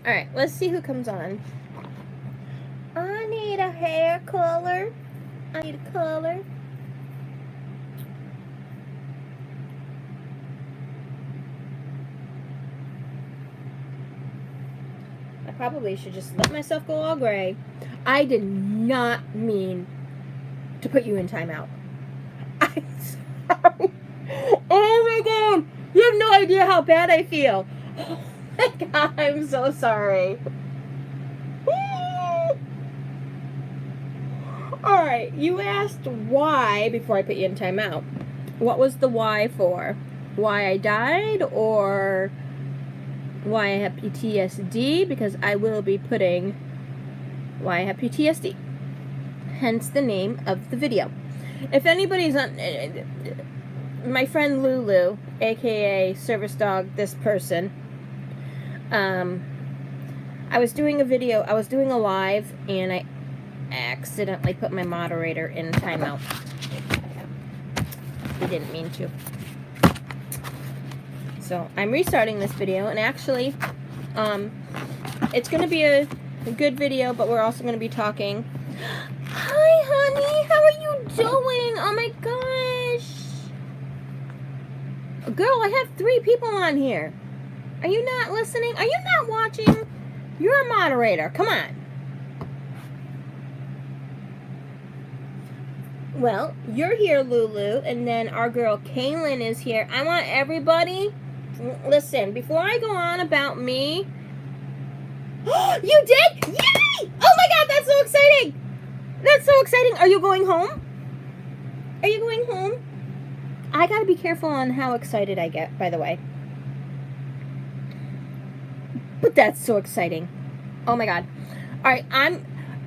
Alright, let's see who comes on. I need a hair color. I need a color. I probably should just let myself go all gray. I did not mean to put you in timeout. I'm sorry. Oh my god! You have no idea how bad I feel. Oh my god, I'm so sorry. Alright, you asked why before I put you in timeout. What was the why for? Why I died or why I have PTSD? Because I will be putting why I have PTSD. Hence the name of the video. If anybody's on... my friend Lulu, aka Service Dog, this person, I was doing a video, I was doing a live, and I accidentally put my moderator in timeout. I didn't mean to. So I'm restarting this video, and actually, it's going to be a good video, but we're also going to be talking. Hi, honey, how are you doing? Oh my gosh. Girl, I have 3 people on here. Are you not listening? Are you not watching? You're a moderator. Come on. Well, you're here, Lulu, and then our girl Kaylin is here. I want everybody... Listen, before I go on about me... You did? Yay! Oh my god, that's so exciting! That's so exciting. Are you going home? Are you going home? I gotta be careful on how excited I get, by the way. But that's so exciting. Oh my god. Alright,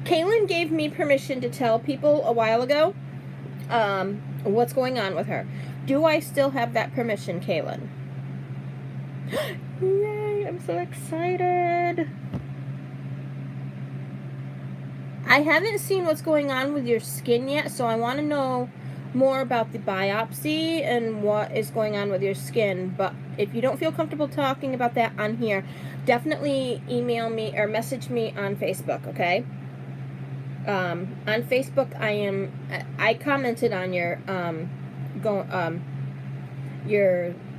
Kaylin gave me permission to tell people a while ago what's going on with her. Do I still have that permission, Kaylin? Yay, I'm so excited. I haven't seen what's going on with your skin yet, so I want to know more about the biopsy and what is going on with your skin. But if you don't feel comfortable talking about that on here, definitely email me or message me on Facebook, okay? On Facebook, I commented on your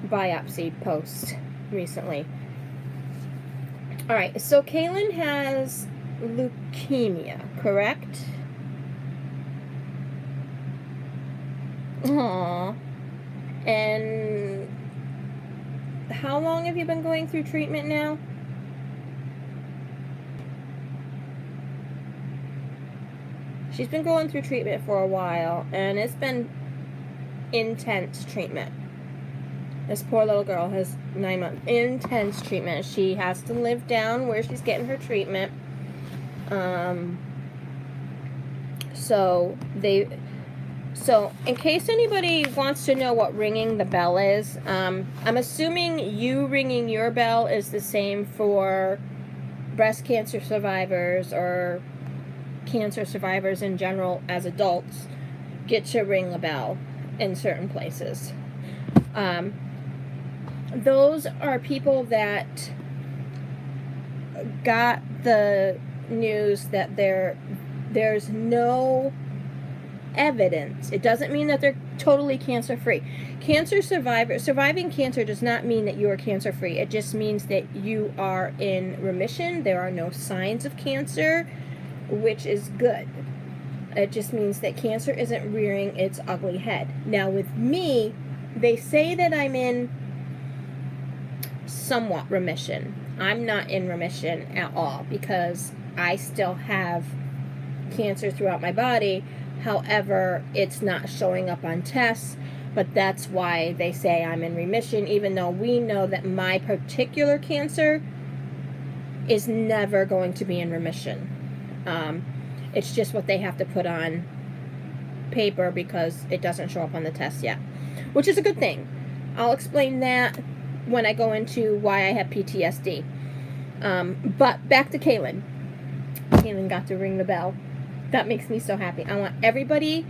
biopsy post recently. All right, so Kaylin has leukemia, correct? Aww. And how long have you been going through treatment now? She's been going through treatment for a while, and it's been intense treatment. This poor little girl has 9 months. Intense treatment. She has to live down where she's getting her treatment. So in case anybody wants to know what ringing the bell is, I'm assuming you ringing your bell is the same for breast cancer survivors or cancer survivors in general as adults get to ring a bell in certain places. Those are people that got the news that there's no evidence. It doesn't mean that they're totally cancer-free. Surviving cancer does not mean that you are cancer-free. It just means that you are in remission. There are no signs of cancer, which is good. It just means that cancer isn't rearing its ugly head. Now with me, they say that I'm in somewhat remission. I'm not in remission at all because I still have cancer throughout my body. However, it's not showing up on tests, but that's why they say I'm in remission, even though we know that my particular cancer is never going to be in remission. It's just what they have to put on paper because it doesn't show up on the test yet, which is a good thing. I'll explain that when I go into why I have PTSD. But back to Kaylin. Kaylin got to ring the bell. That makes me so happy. I want everybody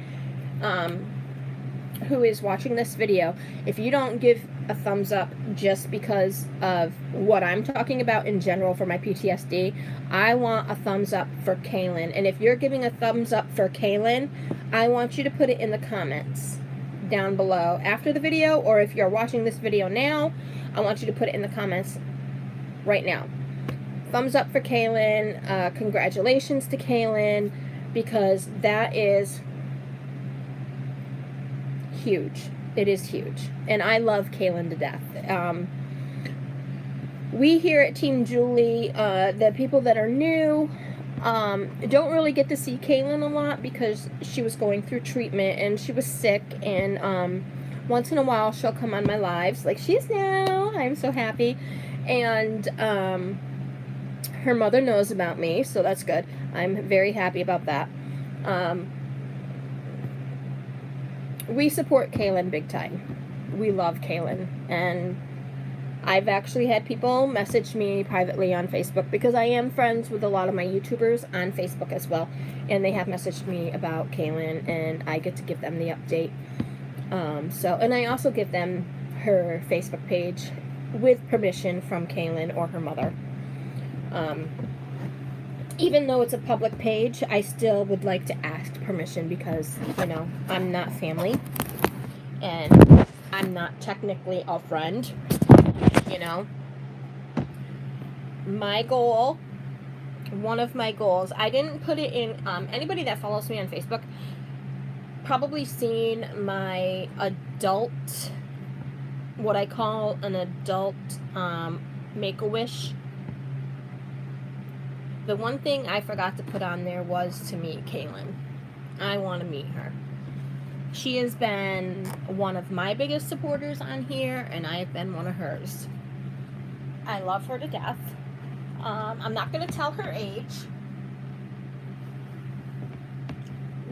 who is watching this video, if you don't give a thumbs up just because of what I'm talking about in general for my PTSD, I want a thumbs up for Kaylin. And if you're giving a thumbs up for Kaylin, I want you to put it in the comments down below after the video, or if you're watching this video now, I want you to put it in the comments right now. Thumbs up for Kaylin. Congratulations to Kaylin, because that is huge. It is huge. And I love Kaylin to death. We here at Team Julie, the people that are new, don't really get to see Kaylin a lot because she was going through treatment and she was sick, and once in a while she'll come on my lives like she is now. I'm so happy. And her mother knows about me, so that's good. I'm very happy about that. We support Kaylin big time. We love Kaylin, and I've actually had people message me privately on Facebook, because I am friends with a lot of my YouTubers on Facebook as well, and they have messaged me about Kaylin, and I get to give them the update. And I also give them her Facebook page with permission from Kaylin or her mother. Even though it's a public page, I still would like to ask permission, because, you know, I'm not family, and I'm not technically a friend, you know. My goal, one of my goals, I didn't put it in, anybody that follows me on Facebook probably seen my adult, what I call an adult Make-A-Wish. The one thing I forgot to put on there was to meet Kaylin. I want to meet her. She has been one of my biggest supporters on here, and I have been one of hers. I love her to death. I'm not going to tell her age,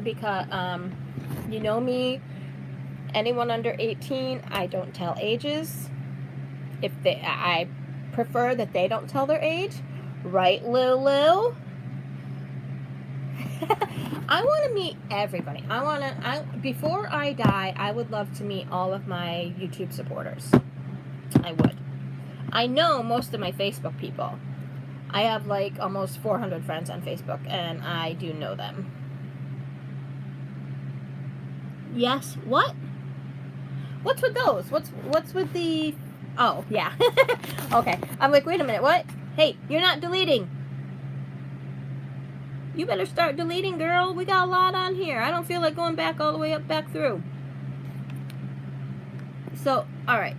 because, you know me, anyone under 18, I don't tell ages. I prefer that they don't tell their age. Right, Lulu? I want to meet everybody. Before I die, I would love to meet all of my YouTube supporters. I would. I know most of my Facebook people. I have like almost 400 friends on Facebook, and I do know them. Yes, what? What's with those? What's with the... Oh, yeah. Okay. I'm like, wait a minute, what? Hey, you're not deleting. You better start deleting, girl. We got a lot on here. I don't feel like going back all the way up back through. So, alright.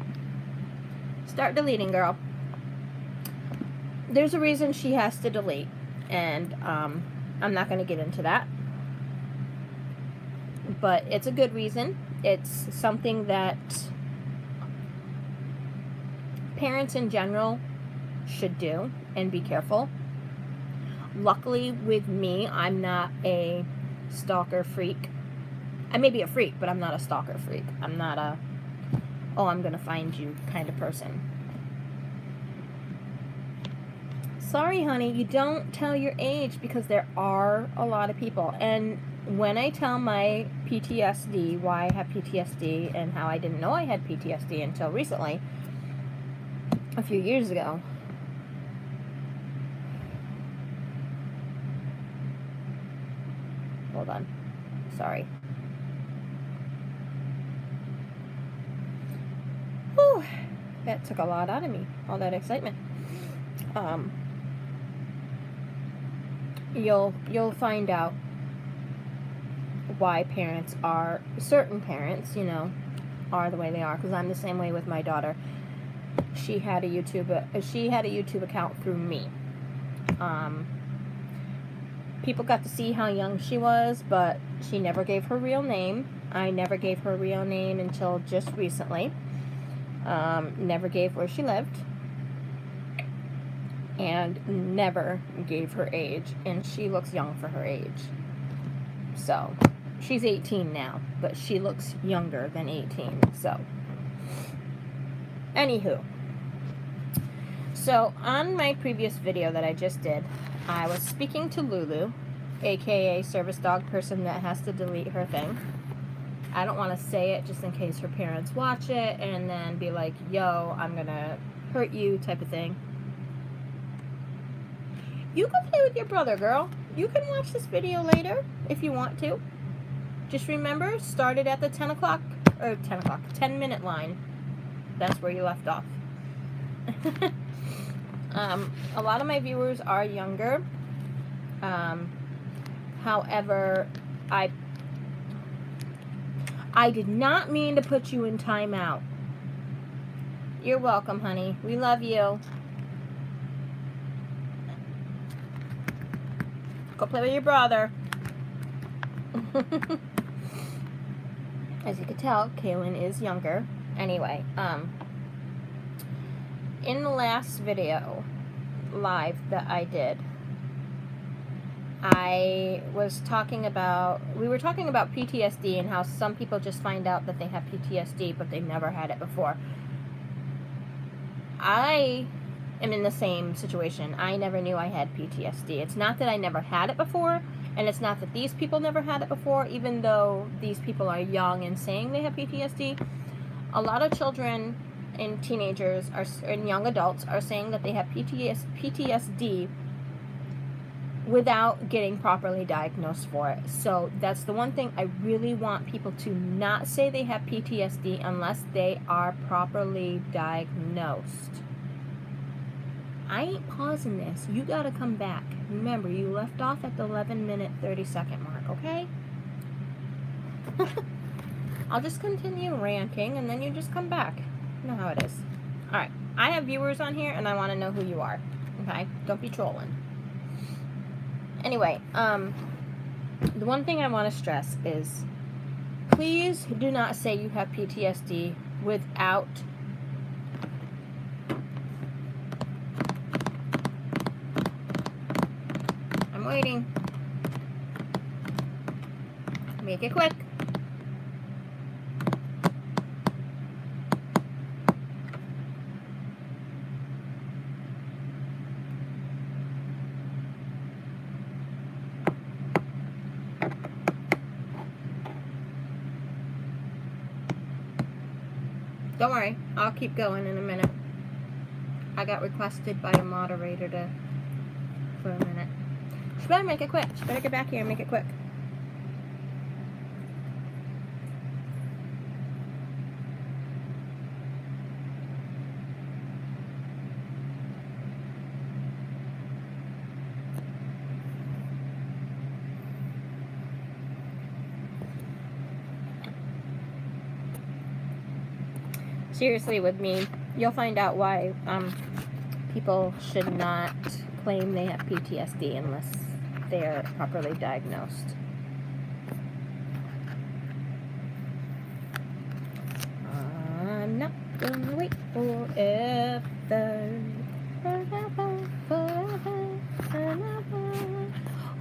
Start deleting, girl. There's a reason she has to delete. And, I'm not going to get into that. But it's a good reason. It's something that parents in general should do and be careful. Luckily with me, I'm not a stalker freak. I may be a freak, but I'm not a stalker freak. I'm not a, oh, I'm gonna find you kind of person. Sorry, honey, you don't tell your age, because there are a lot of people. And when I tell my PTSD, why I have PTSD, and how I didn't know I had PTSD until recently, a few years ago, hold on, sorry. Whew, that took a lot out of me, all that excitement. You'll find out why parents are, certain parents, you know, are the way they are, because I'm the same way with my daughter. She had a YouTube account through me. People got to see how young she was, but she never gave her real name. I never gave her real name until just recently. Never gave where she lived. And never gave her age. And she looks young for her age. So, she's 18 now, but she looks younger than 18. So, anywho. So, on my previous video that I just did, I was speaking to Lulu, aka service dog person that has to delete her thing. I don't want to say it just in case her parents watch it and then be like, yo, I'm going to hurt you type of thing. You can play with your brother, girl. You can watch this video later if you want to. Just remember, start it at the 10 minute line. That's where you left off. A lot of my viewers are younger. However, I did not mean to put you in timeout. You're welcome, honey. We love you. Go play with your brother. As you can tell, Kaylin is younger. Anyway, in the last video live that I did, we were talking about PTSD and how some people just find out that they have PTSD, but they never had it before. I am in the same situation. I never knew I had PTSD. It's not that I never had it before, and it's not that these people never had it before, even though these people are young and saying they have PTSD. A lot of children and teenagers and young adults are saying that they have PTSD without getting properly diagnosed for it. So that's the one thing I really want people to not say they have PTSD unless they are properly diagnosed. I ain't pausing this. You gotta come back. Remember, you left off at the 11-minute 30-second mark, okay? I'll just continue ranting and then you just come back. You know how it is. Alright, I have viewers on here and I want to know who you are. Okay? Don't be trolling. Anyway, the one thing I want to stress is please do not say you have PTSD without I'm waiting. Make it quick. Don't worry, I'll keep going in a minute. I got requested by a moderator for a minute. She better make it quick. She better get back here and make it quick. Seriously, with me, you'll find out why people should not claim they have PTSD unless they're properly diagnosed. I'm not gonna wait forever.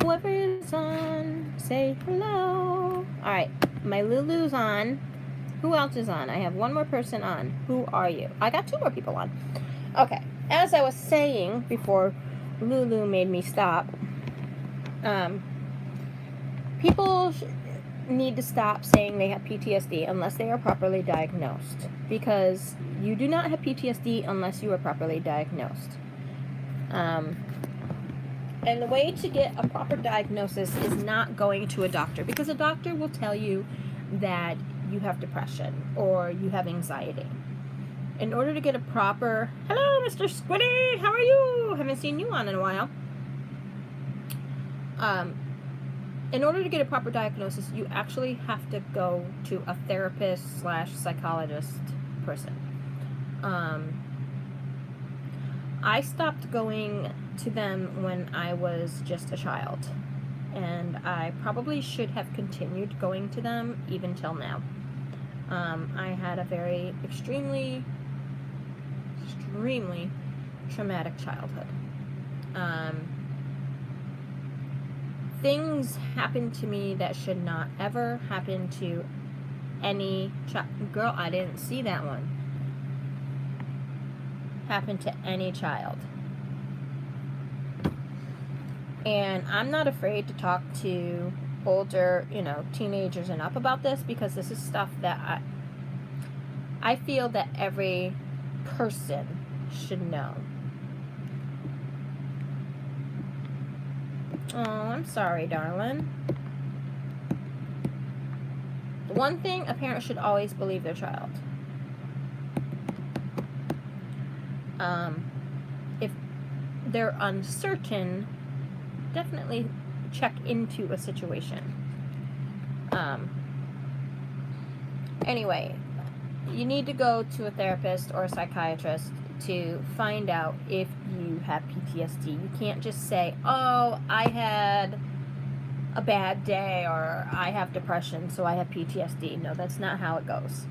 Whoever is on, say hello. Alright, my Lulu's on. Who else is on? I have one more person on. Who are you? I got two more people on. Okay. As I was saying before Lulu made me stop, people need to stop saying they have PTSD unless they are properly diagnosed. Because you do not have PTSD unless you are properly diagnosed. And the way to get a proper diagnosis is not going to a doctor. Because a doctor will tell you that you have depression or you have anxiety. In order to get a proper... Hello, Mr. Squiddy! How are you? Haven't seen you on in a while. In order to get a proper diagnosis, you actually have to go to a therapist / psychologist person. I stopped going to them when I was just a child. And I probably should have continued going to them even till now. I had a very extremely traumatic childhood. Things happened to me that should not ever happen to any child. Girl, I didn't see that one. Happen to any child. And I'm not afraid to talk to older, teenagers and up about this, because this is stuff that I feel that every person should know. Oh, I'm sorry, darling. The one thing, a parent should always believe their child. If they're uncertain, definitely check into a situation. Anyway, you need to go to a therapist or a psychiatrist to find out if you have PTSD. You can't just say, oh, I had a bad day, or I have depression, so I have PTSD. No, that's not how it goes.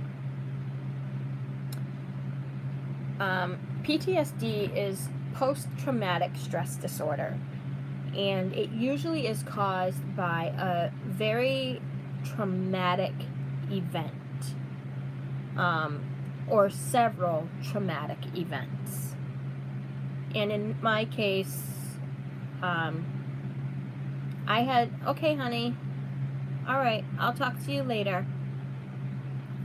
PTSD is post-traumatic stress disorder, and it usually is caused by a very traumatic event, or several traumatic events. And in my case, I had, okay, honey, all right, I'll talk to you later.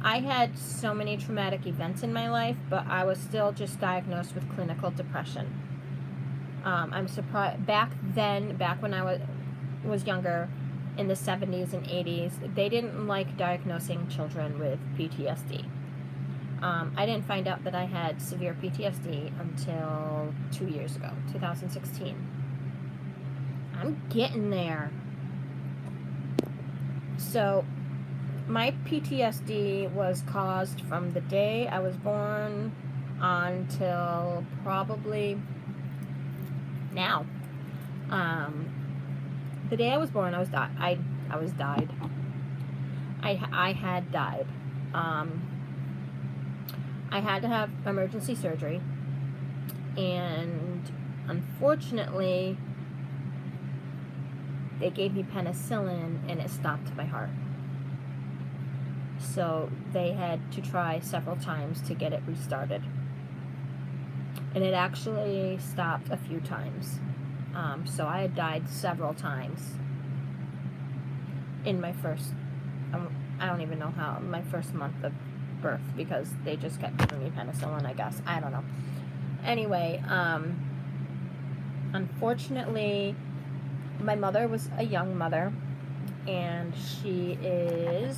I had so many traumatic events in my life, but I was still just diagnosed with clinical depression. I'm surprised, back when I was younger, in the 70s and 80s, they didn't like diagnosing children with PTSD. I didn't find out that I had severe PTSD until 2 years ago, 2016. I'm getting there. So, my PTSD was caused from the day I was born until probably now. The day I was born, I had died. I had to have emergency surgery, and unfortunately, they gave me penicillin and it stopped my heart. So they had to try several times to get it restarted. And it actually stopped a few times. So I had died several times in my first, I don't even know how, my first month of birth, because they just kept giving me penicillin, I guess. I don't know. Anyway, unfortunately, my mother was a young mother, and she is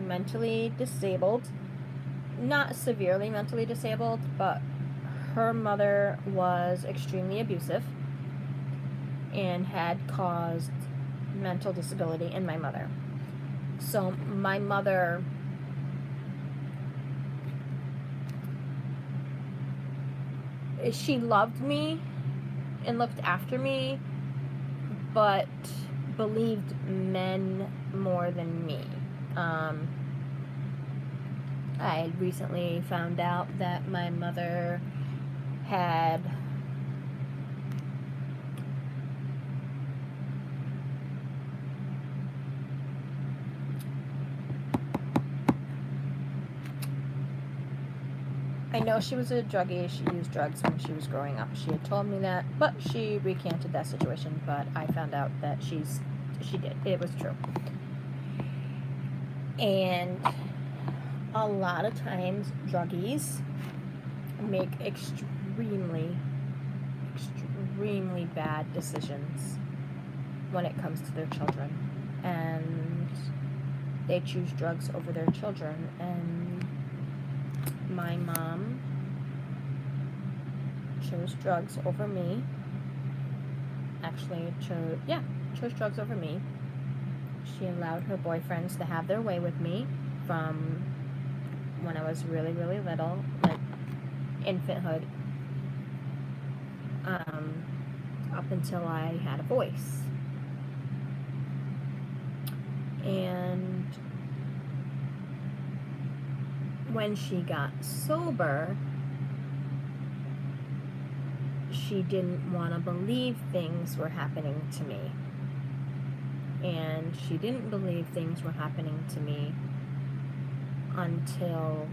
mentally disabled. Not severely mentally disabled, but her mother was extremely abusive and had caused mental disability in my mother. So my mother she loved me and looked after me, but believed men more than me. I recently found out that my mother had I know she was a druggie. She used drugs when she was growing up. She had told me that, but she recanted that situation. But I found out that she did. It was true. And a lot of times, druggies make extremely bad decisions when it comes to their children. And they choose drugs over their children. And my mom chose drugs over me. Actually, chose drugs over me. She allowed her boyfriends to have their way with me from when I was really, really little, like infanthood, up until I had a voice. And when she got sober, she didn't want to believe things were happening to me. And she didn't believe things were happening to me until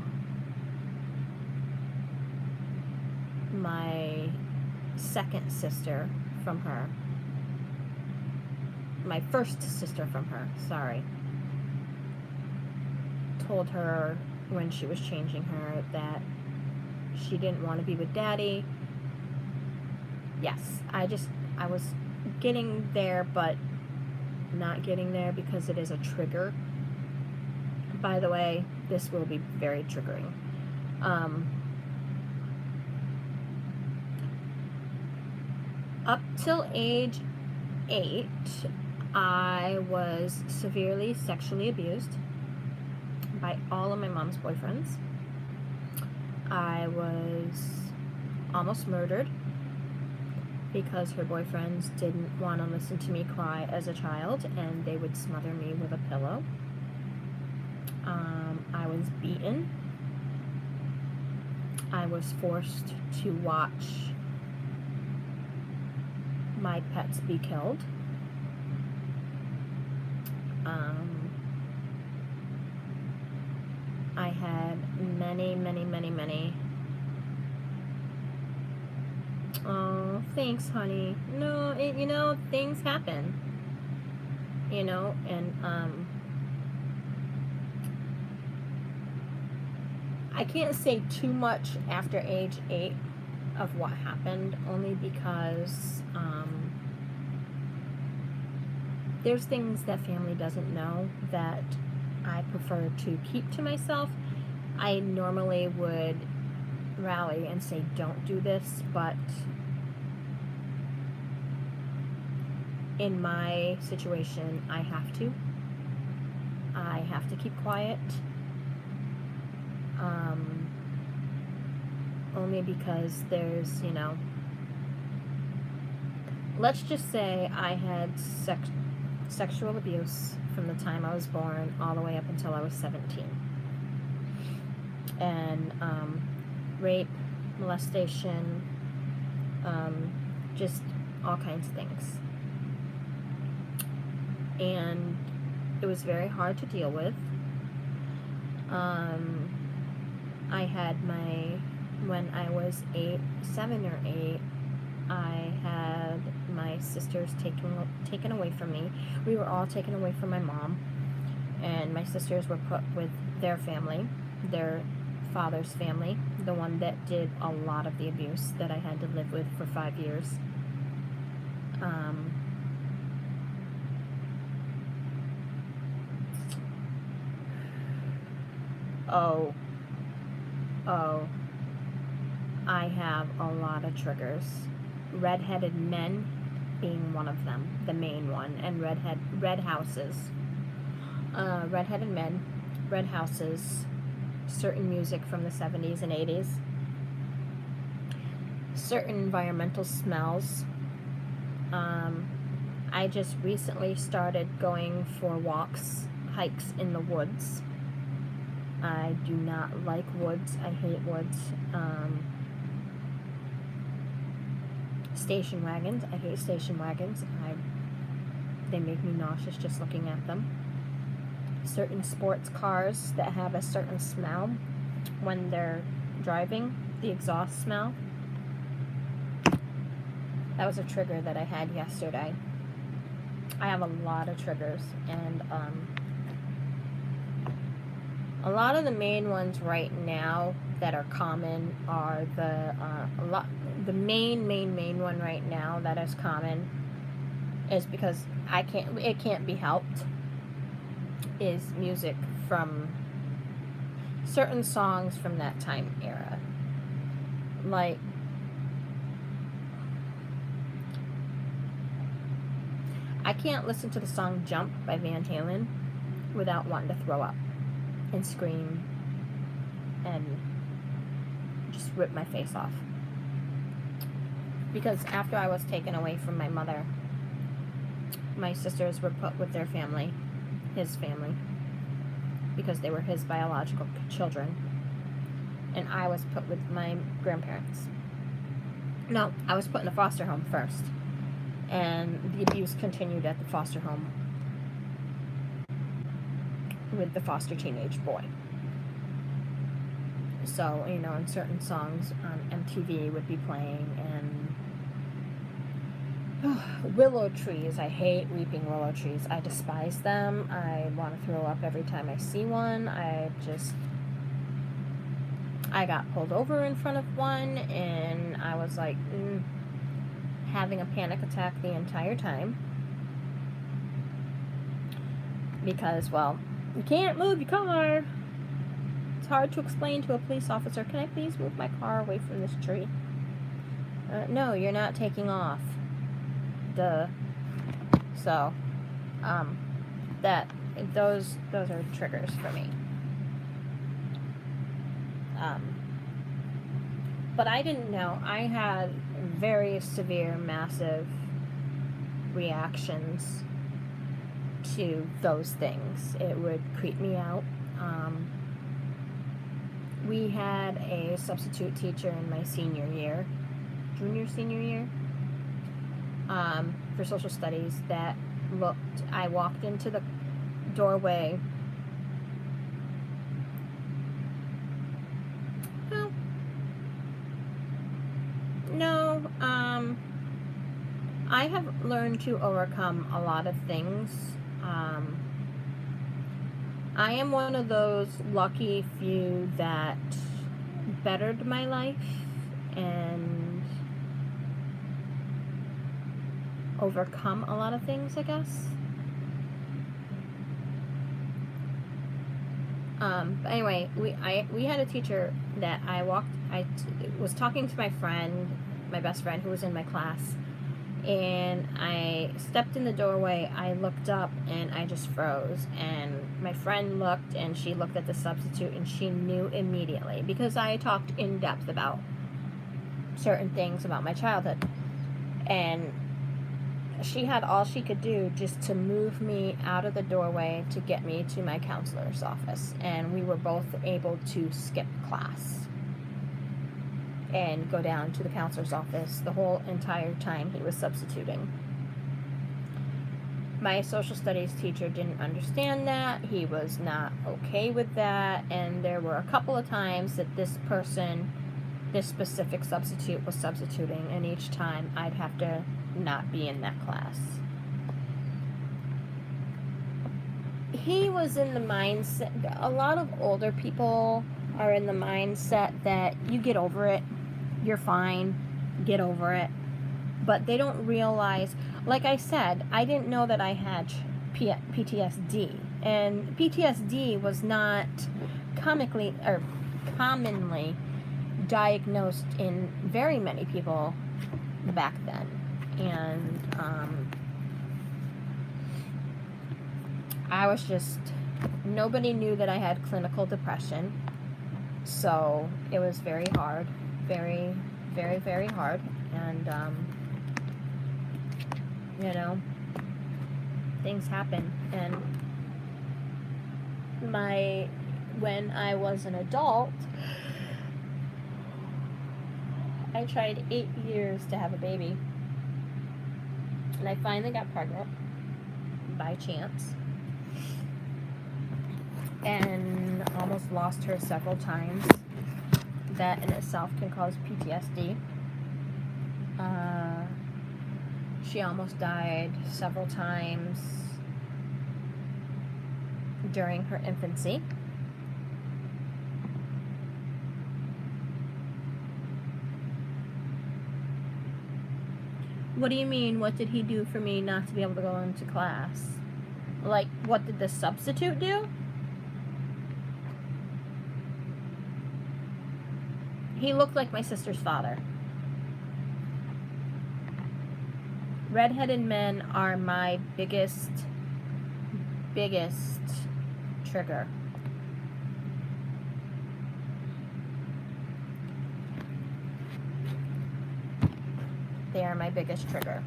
my second sister from her, my first sister from her, sorry, told her when she was changing her that she didn't want to be with daddy. Yes, I was getting there, but not getting there because it is a trigger. By the way, this will be very triggering. Up till age 8, I was severely sexually abused by all of my mom's boyfriends. I was almost murdered because her boyfriends didn't want to listen to me cry as a child, and they would smother me with a pillow. I was beaten. I was forced to watch my pets be killed. I had many. Oh, thanks, honey. No, you know, things happen. You know, and I can't say too much after age 8 of what happened, only because there's things that family doesn't know that I prefer to keep to myself. I normally would rally and say don't do this, but in my situation I have to keep quiet, only because there's, you know, let's just say I had sexual abuse from the time I was born all the way up until I was 17, and rape, molestation, just all kinds of things, and it was very hard to deal with. I had when I was 7 or 8, I had my sisters taken away from me. We were all taken away from my mom, and my sisters were put with their family, their father's family, the one that did a lot of the abuse that I had to live with for 5 years. I have a lot of triggers. Red-headed men being one of them, the main one, and red houses. Red-headed men, red houses, certain music from the 70s and 80s, certain environmental smells. I just recently started going for walks, hikes in the woods. I do not like woods. I hate woods. Station wagons. I hate station wagons. They make me nauseous just looking at them. Certain sports cars that have a certain smell when they're driving, the exhaust smell. That was a trigger that I had yesterday. I have a lot of triggers, and a lot of the main ones right now that are common are the main one right now that is common is because it can't be helped, is music from certain songs from that time era. Like, I can't listen to the song Jump by Van Halen without wanting to throw up and scream and just rip my face off. Because after I was taken away from my mother, my sisters were put with their family, his family, because they were his biological children, and I was put with my grandparents. No, I was put in a foster home first, and the abuse continued at the foster home with the foster teenage boy. So, you know, and certain songs on MTV would be playing, and Willow trees. I hate weeping willow trees. I despise them. I want to throw up every time I see one. I got pulled over in front of one, and I was like having a panic attack the entire time. Because, well, you can't move your car. It's hard to explain to a police officer, can I please move my car away from this tree? No, you're not taking off. Duh. So, those are triggers for me. But I didn't know. I had very severe, massive reactions to those things. It would creep me out. We had a substitute teacher in my senior year, senior year, for social studies that I walked into the doorway. Well, no, I have learned to overcome a lot of things. I am one of those lucky few that bettered my life and overcome a lot of things, I guess. But anyway, we had a teacher that I was talking to my friend, my best friend, who was in my class, and I stepped in the doorway. I looked up and I just froze, and my friend looked, and she looked at the substitute, and she knew immediately because I talked in depth about certain things about my childhood, and she had all she could do just to move me out of the doorway to get me to my counselor's office, and we were both able to skip class and go down to the counselor's office the whole entire time he was substituting. My social studies teacher didn't understand that. He was not okay with that, and there were a couple of times that this specific substitute was substituting, and each time I'd have to not be in that class. He was in the mindset, a lot of older people are in the mindset that you get over it, you're fine, get over it. But they don't realize, like I said, I didn't know that I had PTSD. And PTSD was not commonly diagnosed in very many people back then. And I was nobody knew that I had clinical depression. So it was very hard. Very, very, very hard. And, things happen. And when I was an adult, I tried 8 years to have a baby. And I finally got pregnant by chance. And almost lost her several times. That in itself can cause PTSD. She almost died several times during her infancy. What do you mean, what did he do for me not to be able to go into class? Like, what did the substitute do? He looked like my sister's father. Redheaded men are my biggest trigger. They are my biggest trigger.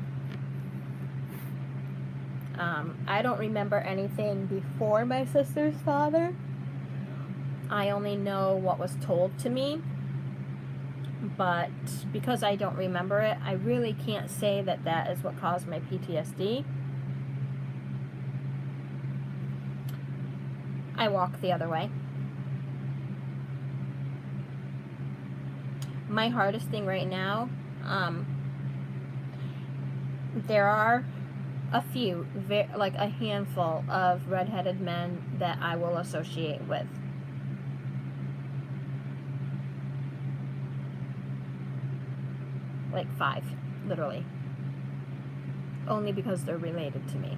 I don't remember anything before my sister's father. I only know what was told to me. But because I don't remember it, I really can't say that that is what caused my PTSD. I walk the other way. My hardest thing right now, there are a few, like a handful of redheaded men that I will associate with. Like 5, literally. Only because they're related to me.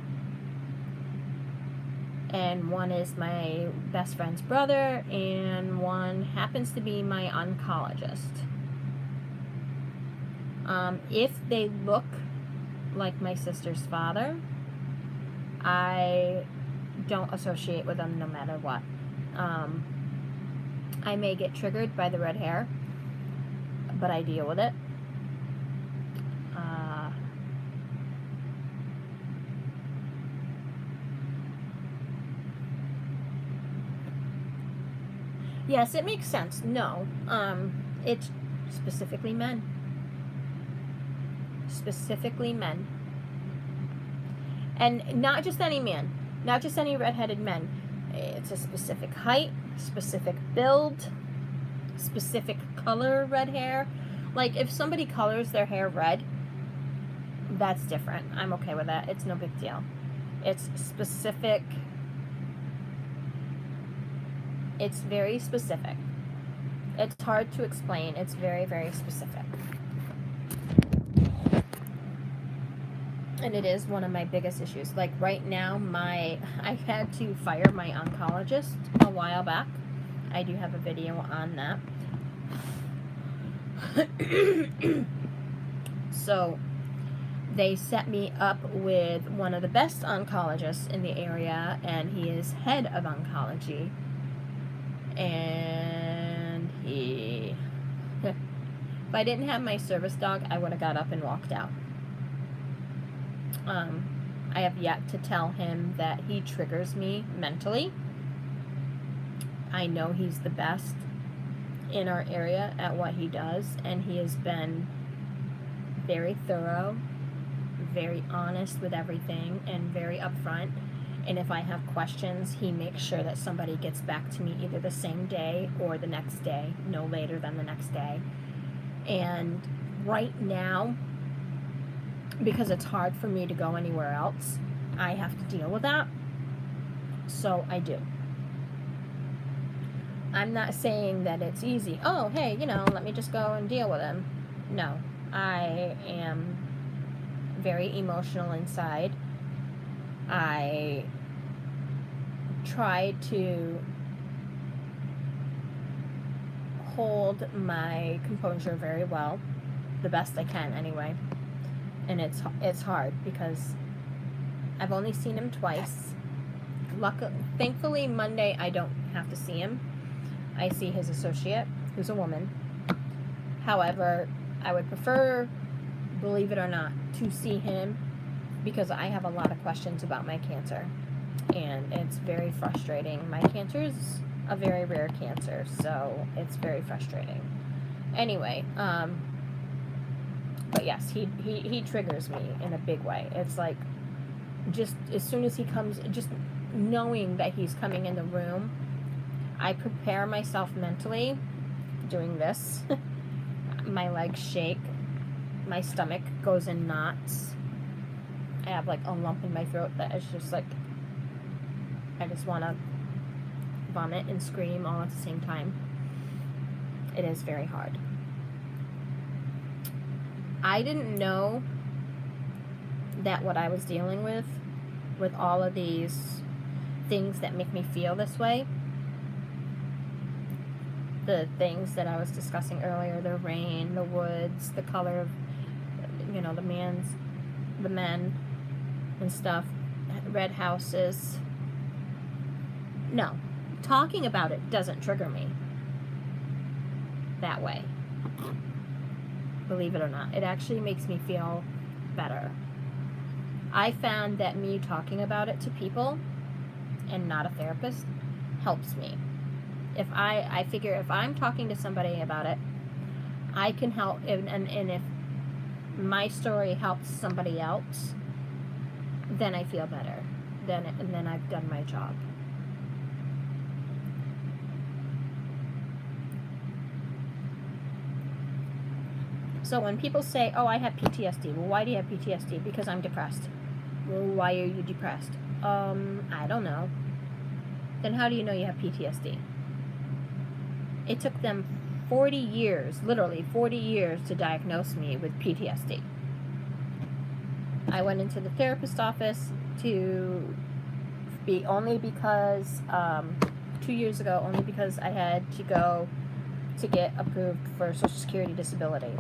And one is my best friend's brother, and one happens to be my oncologist. If they look like my sister's father, I don't associate with them no matter what. I may get triggered by the red hair, but I deal with it. Yes, it makes sense. No, it's specifically men. Specifically men. And not just any man, not just any redheaded men. It's a specific height, specific build, specific color red hair. Like, if somebody colors their hair red, that's different. I'm okay with that. It's no big deal. It's specific. It's very specific. It's hard to explain. It's very, very specific. And it is one of my biggest issues. Like right now, I had to fire my oncologist a while back. I do have a video on that. So they set me up with one of the best oncologists in the area, and he is head of oncology. And if I didn't have my service dog, I would have got up and walked out. I have yet to tell him that he triggers me mentally. I know he's the best in our area at what he does, and he has been very thorough, very honest with everything, and very upfront. And if I have questions, he makes sure that somebody gets back to me either the same day or the next day, no later than the next day. And right now, because it's hard for me to go anywhere else, I have to deal with that. So I do. I'm not saying that it's easy. Oh, hey, let me just go and deal with him. No, I am very emotional inside. I try to hold my composure very well, the best I can anyway. And it's hard because I've only seen him twice. Thankfully, Monday I don't have to see him. I see his associate, who's a woman. However, I would prefer, believe it or not, to see him because I have a lot of questions about my cancer. And it's very frustrating. My cancer is a very rare cancer, so it's very frustrating. Anyway, but yes, he triggers me in a big way. It's like, just as soon as he comes, just knowing that he's coming in the room, I prepare myself mentally doing this. My legs shake. My stomach goes in knots. I have like a lump in my throat that is just like, I just want to vomit and scream all at the same time. It is very hard. I didn't know that what I was dealing with all of these things that make me feel this way, the things that I was discussing earlier, the rain, the woods, the color of, the men and stuff, red houses. No, talking about it doesn't trigger me that way. Believe it or not, it actually makes me feel better. I found that me talking about it to people and not a therapist helps me. If I figure if I'm talking to somebody about it, I can help, and if my story helps somebody else, then I feel better. Then I've done my job. So when people say, oh, I have PTSD, well, why do you have PTSD? Because I'm depressed. Well, why are you depressed? I don't know. Then how do you know you have PTSD? It took them 40 years, literally 40 years, to diagnose me with PTSD. I went into the therapist's office only because 2 years ago, only because I had to go to get approved for Social Security disability.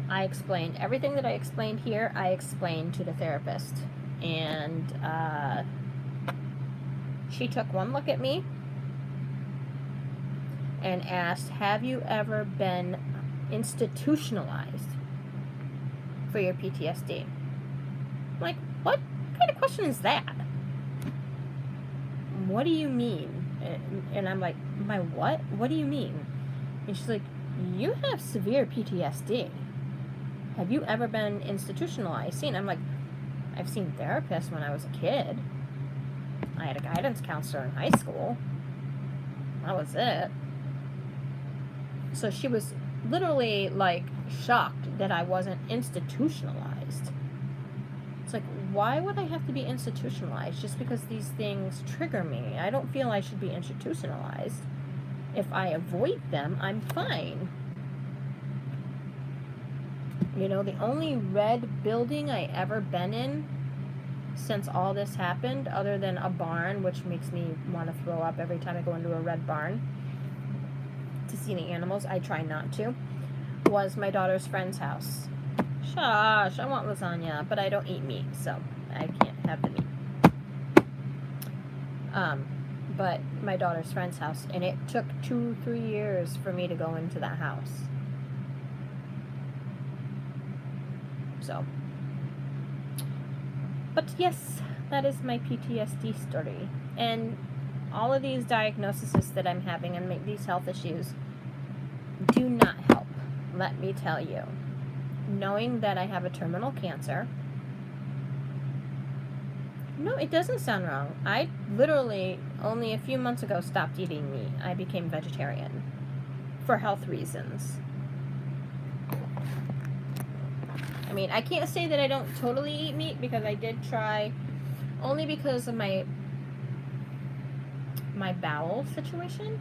I explained everything that I explained here, I explained to the therapist. And she took one look at me and asked, have you ever been institutionalized for your PTSD? I'm like, what kind of question is that? What do you mean? And I'm like, my what? What do you mean? And she's like, you have severe PTSD. Have you ever been institutionalized? And I'm like, I've seen therapists when I was a kid. I had a guidance counselor in high school. That was it. So she was literally like shocked that I wasn't institutionalized. It's like, why would I have to be institutionalized just because these things trigger me? I don't feel I should be institutionalized. If I avoid them, I'm fine. You know, the only red building I ever been in since all this happened, other than a barn, which makes me want to throw up every time I go into a red barn to see the animals, I try not to, was my daughter's friend's house. Shush, I want lasagna, but I don't eat meat, so I can't have the meat. But my daughter's friend's house, and it took 2-3 years for me to go into that house. So, but yes, that is my PTSD story. And all of these diagnoses that I'm having and these health issues do not help, let me tell you. Knowing that I have a terminal cancer. No, it doesn't sound wrong. I literally, only a few months ago, stopped eating meat. I became vegetarian for health reasons. I mean, I can't say that I don't totally eat meat, because I did try, only because of my bowel situation.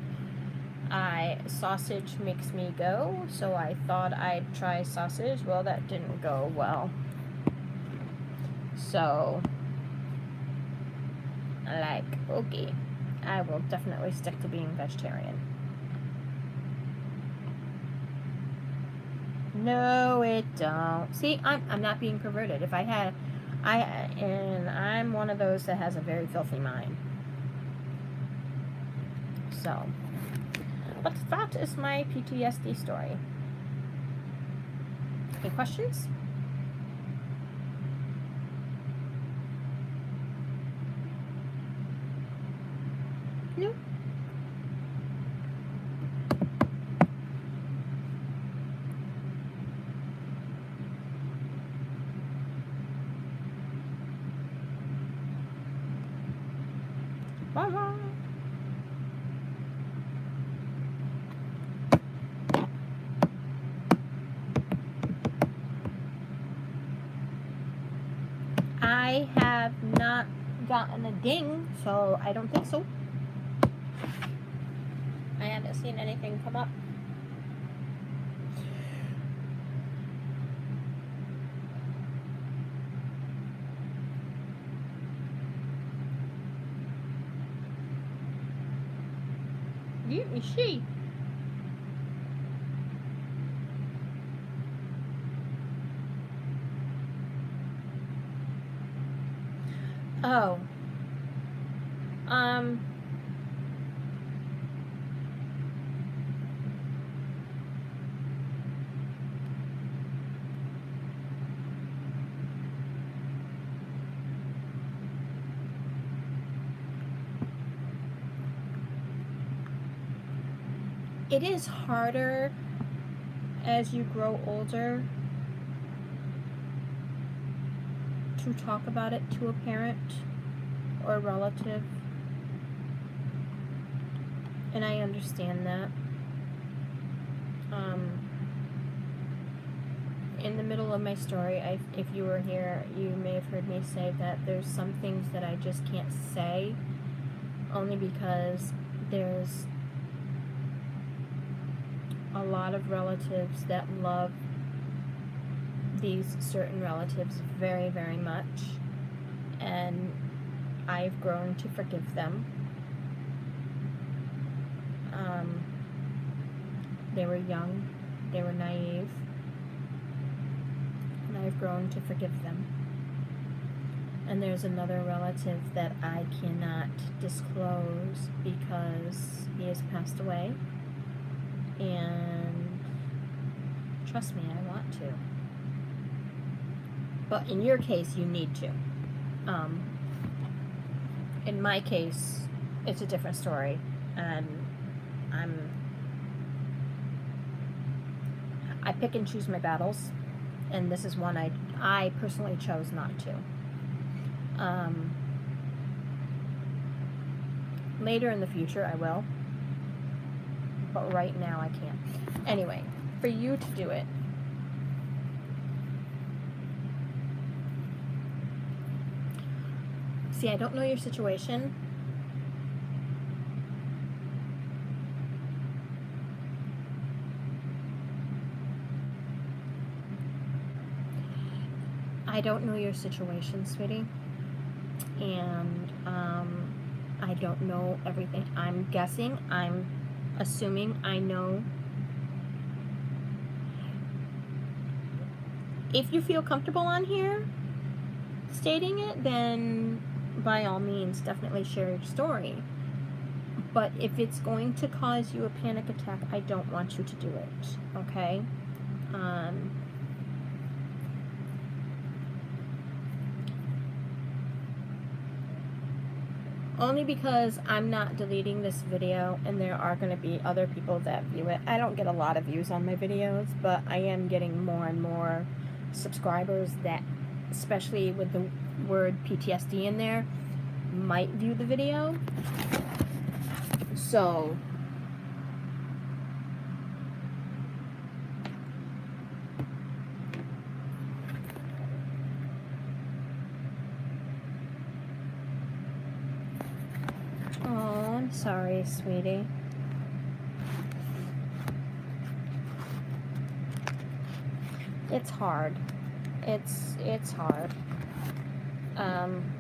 Sausage makes me go, so I thought I'd try sausage. Well, that didn't go well. So, like, okay, I will definitely stick to being vegetarian. No, it don't. See, I'm not being perverted. If I had, and I'm one of those that has a very filthy mind. So, but that is my PTSD story. Any questions? No? Bye-bye. I have not gotten a ding, so I don't think so. I haven't seen anything come up. Let me see. Oh. It is harder as you grow older to talk about it to a parent or a relative. And I understand that. in the middle of my story, if you were here, you may have heard me say that there's some things that I just can't say, only because there's a lot of relatives that love these certain relatives very, very much, and I've grown to forgive them. They were young, they were naive, and I've grown to forgive them. And there's another relative that I cannot disclose because he has passed away, and trust me, I want to. But in your case, you need to. In my case, it's a different story, and I pick and choose my battles, and this is one I personally chose not to. Later in the future, I will, but right now I can't. Anyway, for you to do it, see, I don't know your situation. I don't know your situation, sweetie. And I don't know everything. I'm guessing, I'm assuming I know. If you feel comfortable on here stating it, then by all means, definitely share your story. But if it's going to cause you a panic attack, I don't want you to do it, okay? Only because I'm not deleting this video, and there are going to be other people that view it. I don't get a lot of views on my videos, but I am getting more and more subscribers that, especially with the word PTSD in there, might view the video. So oh, I'm sorry, sweetie. It's hard. It's hard.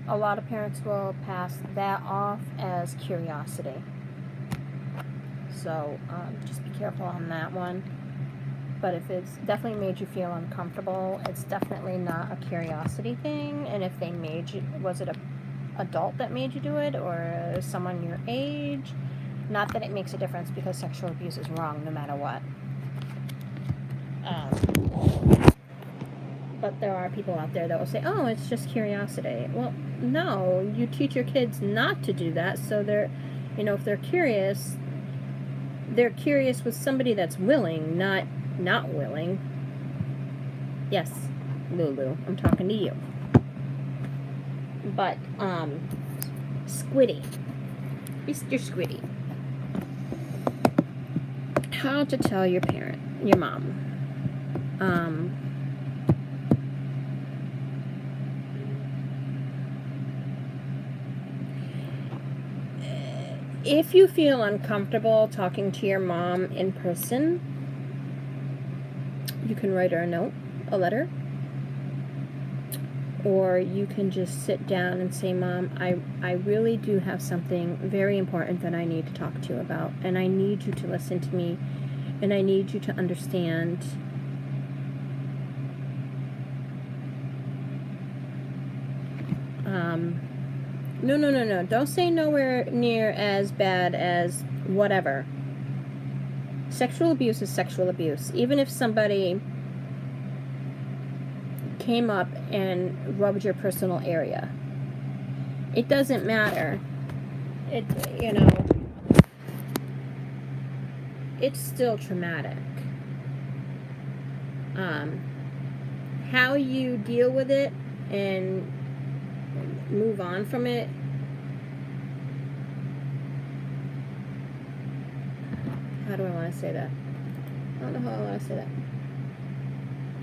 A lot of parents will pass that off as curiosity. So just be careful on that one. But if it's definitely made you feel uncomfortable, it's definitely not a curiosity thing. And if they made you, was it a adult that made you do it, or someone your age? Not that it makes a difference, because sexual abuse is wrong no matter what. But there are people out there that will say, oh, it's just curiosity. Well, no, you teach your kids not to do that, so they're, if they're curious with somebody that's willing, not willing. Yes, Lulu, I'm talking to you. But, Squiddy. Mr. Squiddy. How to tell your mom. If you feel uncomfortable talking to your mom in person, you can write her a note, a letter. Or you can just sit down and say, Mom, I really do have something very important that I need to talk to you about. And I need you to listen to me. And I need you to understand. No. Don't say nowhere near as bad as whatever. Sexual abuse is sexual abuse. Even if somebody came up and rubbed your personal area, it doesn't matter. It's still traumatic. How you deal with it and move on from it, how do I want to say that? I don't know how I want to say that.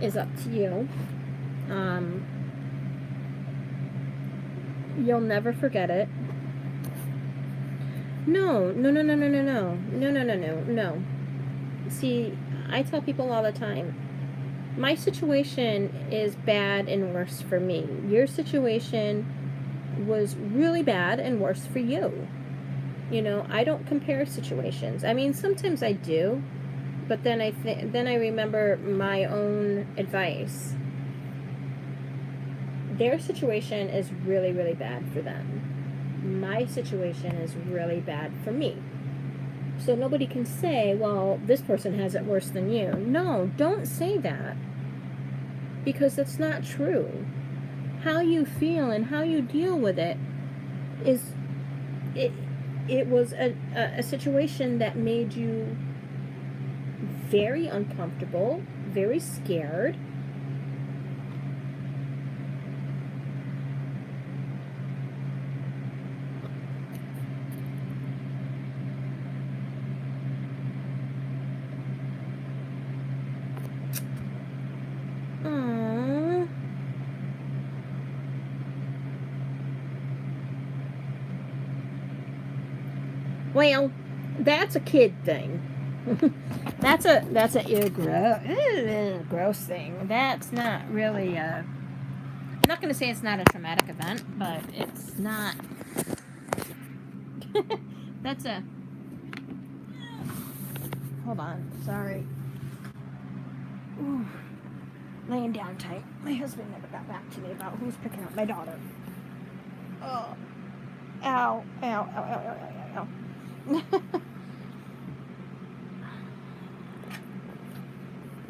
is up to you. You'll never forget it. No. See, I tell people all the time, my situation is bad and worse for me. Your situation was really bad and worse for you. You know, I don't compare situations. I mean, sometimes I do, but then I remember my own advice. Their situation is really, really bad for them. My situation is really bad for me. So nobody can say, well, this person has it worse than you. No, don't say that. Because that's not true. How you feel and how you deal with it is, it was a situation that made you very uncomfortable, very scared. Well, that's a kid thing. that's a gross thing. That's not really I'm not going to say it's not a traumatic event, but it's not. That's a. Hold on, sorry. Ooh, laying down tight. My husband never got back to me about who's picking up my daughter. Oh, ow, ow, ow, ow, ow, ow, ow.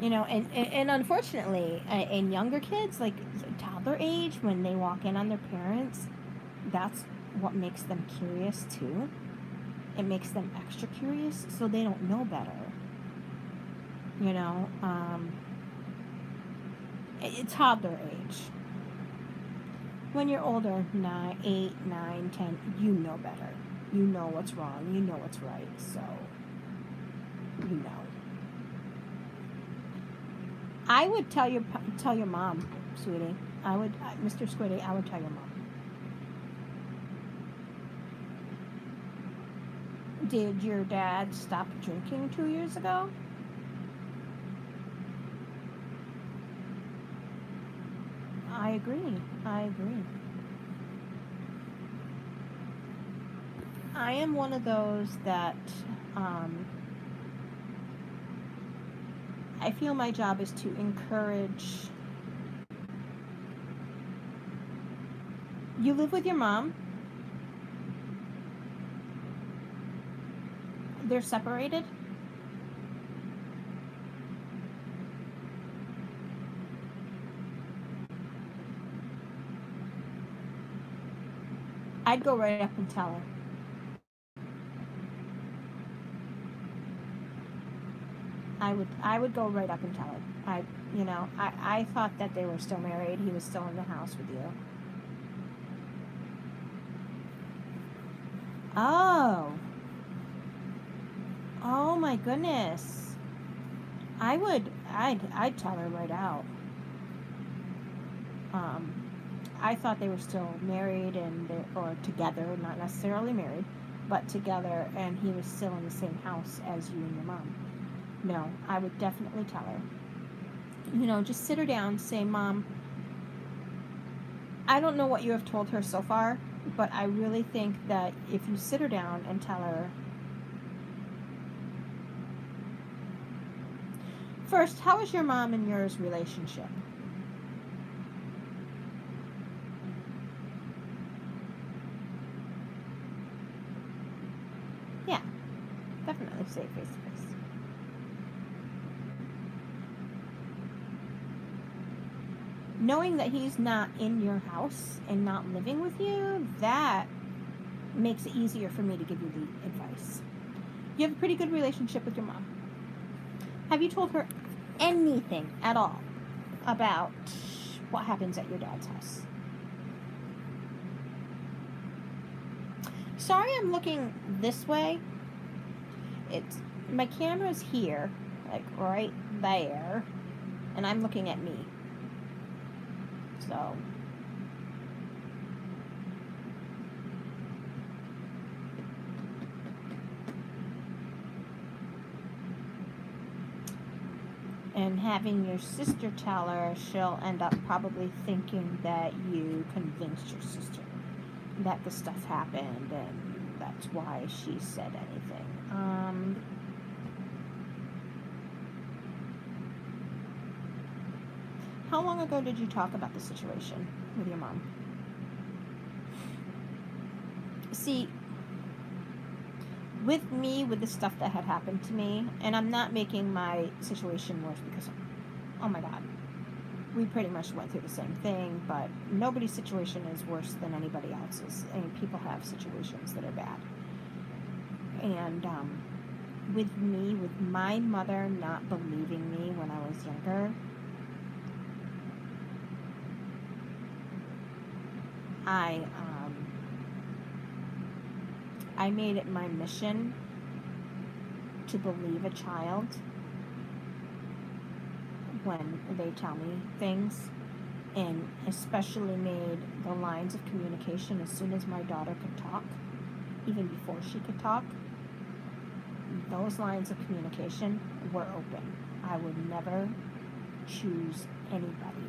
You know, and unfortunately, in younger kids, like toddler age, when they walk in on their parents, that's what makes them curious too. It makes them extra curious, so they don't know better. You know, toddler age. When you're older, 8, 9, 10, you know better. You know what's wrong. You know what's right. So, you know. I would tell your mom, sweetie. Mr. Squiddy, I would tell your mom. Did your dad stop drinking 2 years ago? I agree. I am one of those that I feel my job is to encourage. You live with your mom. They're separated. I'd go right up and tell her. I would go right up and tell her. I thought that they were still married. He was still in the house with you. Oh my goodness. I'd tell her right out. I thought they were still married or together, not necessarily married, but together, and he was still in the same house as you and your mom. No, I would definitely tell her. Just sit her down, say, Mom, I don't know what you have told her so far, but I really think that if you sit her down and tell her, first, how is your mom and yours relationship? Yeah, definitely say it face to face. Knowing that he's not in your house and not living with you, that makes it easier for me to give you the advice. You have a pretty good relationship with your mom. Have you told her anything at all about what happens at your dad's house? Sorry, I'm looking this way. My camera's here, like right there. And I'm looking at me. So, and having your sister tell her, she'll end up probably thinking that you convinced your sister that the stuff happened, and that's why she said anything. How long ago did you talk about the situation with your mom? See, with me, with the stuff that had happened to me, and I'm not making my situation worse because, oh my God, we pretty much went through the same thing, but nobody's situation is worse than anybody else's. I mean, people have situations that are bad. And with me, with my mother not believing me when I was younger, I made it my mission to believe a child when they tell me things, and especially made the lines of communication as soon as my daughter could talk, even before she could talk, those lines of communication were open. I would never choose anybody.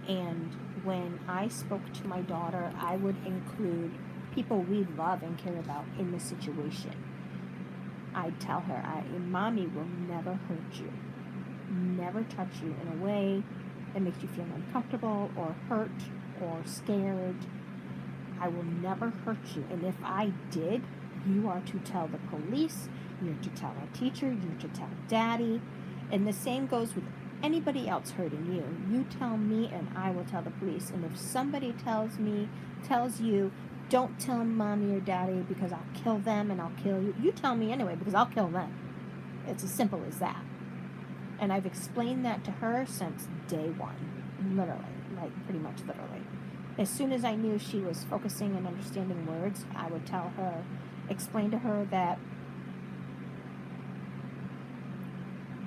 And when I spoke to my daughter, I would include people we love and care about in the situation. I'd tell her, Mommy will never hurt you, never touch you in a way that makes you feel uncomfortable or hurt or scared. I will never hurt you. And if I did, you are to tell the police, you're to tell our teacher, you're to tell Daddy. And the same goes with anybody else hurting you. You tell me and I will tell the police. And if somebody tells you, don't tell Mommy or Daddy because I'll kill them and I'll kill you, you tell me anyway because I'll kill them. It's as simple as that. And I've explained that to her since day one, literally, like pretty much literally. As soon as I knew she was focusing and understanding words, I would tell her, explain to her that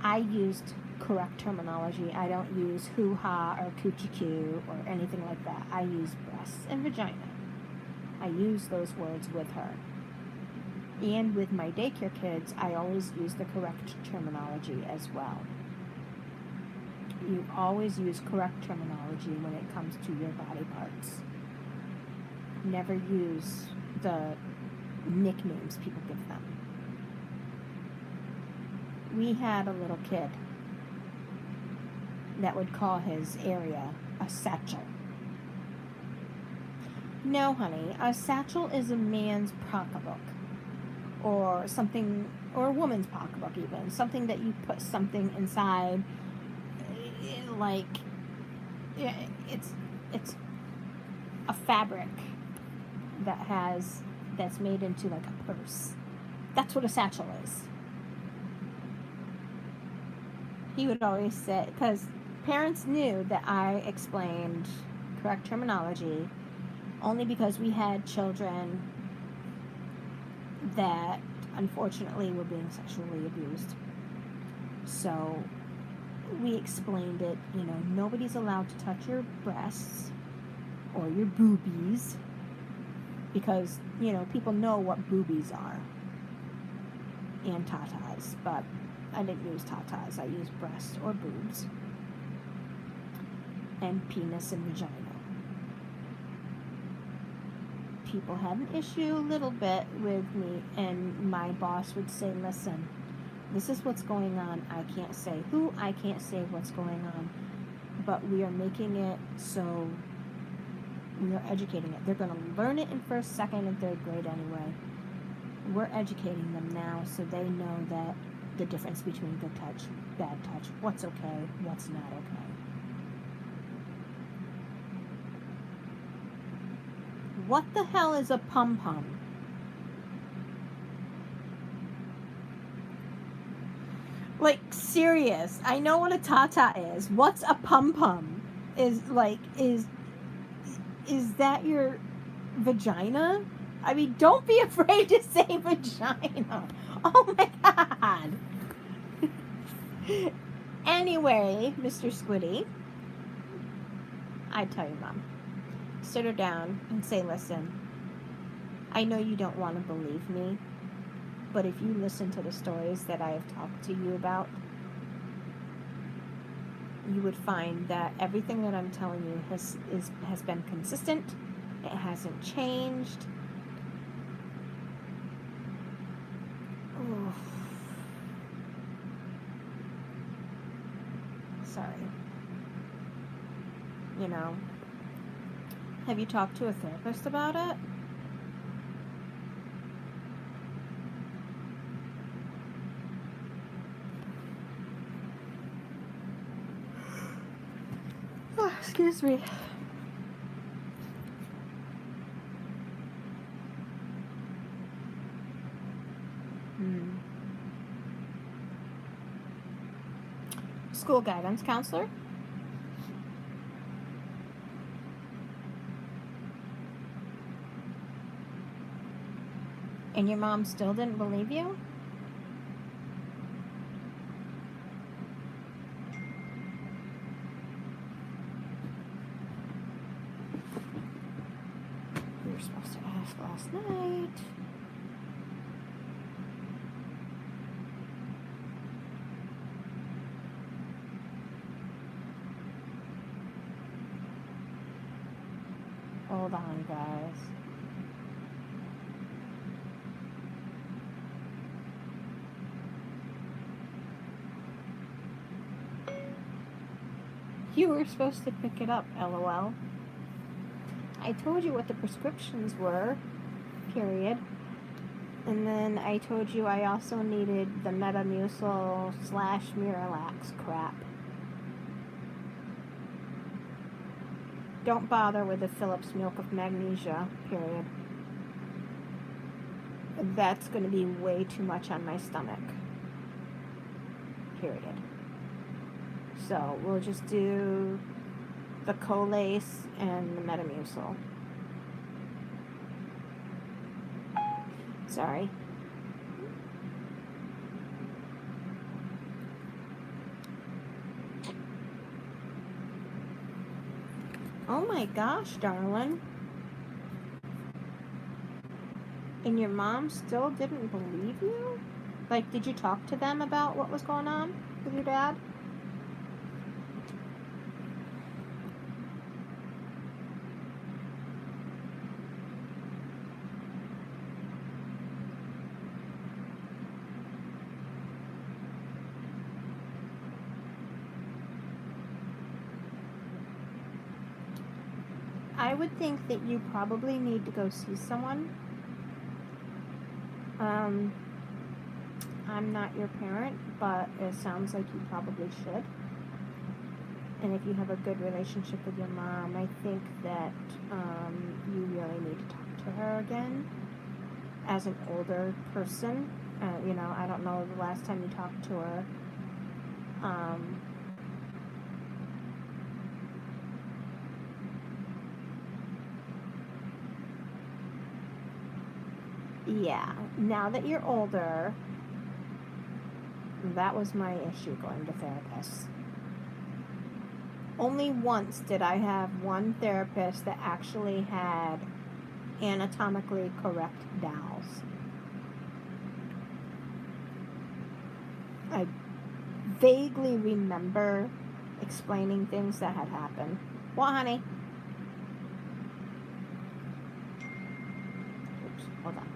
I used correct terminology. I don't use hoo-ha or coochie-coo or anything like that. I use breasts and vagina. I use those words with her. And with my daycare kids, I always use the correct terminology as well. You always use correct terminology when it comes to your body parts. Never use the nicknames people give them. We had a little kid that would call his area a satchel. No, honey, a satchel is a man's pocketbook, or something, or a woman's pocketbook even, something that you put something inside, like, it's a fabric that's made into like a purse. That's what a satchel is. He would always say, because parents knew that I explained correct terminology only because we had children that unfortunately were being sexually abused. So we explained it, nobody's allowed to touch your breasts or your boobies because, people know what boobies are and tatas, but I didn't use tatas. I used breasts or boobs and penis and vagina. People had an issue a little bit with me, and my boss would say, listen, this is what's going on. I can't say who, I can't say what's going on, but we are making it so we are educating it. They're going to learn it in first, second, and third grade anyway. We're educating them now so they know that the difference between good touch, bad touch, what's okay, what's not okay. What the hell is a pum-pum? Like, serious. I know what a tata is. What's a pum-pum? Is that your vagina? I mean, don't be afraid to say vagina. Oh my God. Anyway, Mr. Squiddy, I tell you, Mom, sit her down and say, listen, I know you don't want to believe me, but if you listen to the stories that I have talked to you about, you would find that everything that I'm telling you has been consistent. It hasn't changed. Oof. Sorry. You know, have you talked to a therapist about it? Oh, excuse me. School guidance counselor? And your mom still didn't believe you? You were supposed to ask last night. Hold on, guys. You were supposed to pick it up, LOL. I told you what the prescriptions were, period. And then I told you I also needed the Metamucil / Miralax crap. Don't bother with the Phillips milk of magnesia, period. That's going to be way too much on my stomach, period. So we'll just do the Colace and the Metamucil. Sorry. Oh my gosh, darling. And your mom still didn't believe you? Like, did you talk to them about what was going on with your dad? I would think that you probably need to go see someone. I'm not your parent, but it sounds like you probably should. And if you have a good relationship with your mom, I think that you really need to talk to her again as an older person. You know, I don't know the last time you talked to her. Yeah, now that you're older, that was my issue going to therapists. Only once did I have one therapist that actually had anatomically correct dowels. I vaguely remember explaining things that had happened. What, honey? Oops, hold on.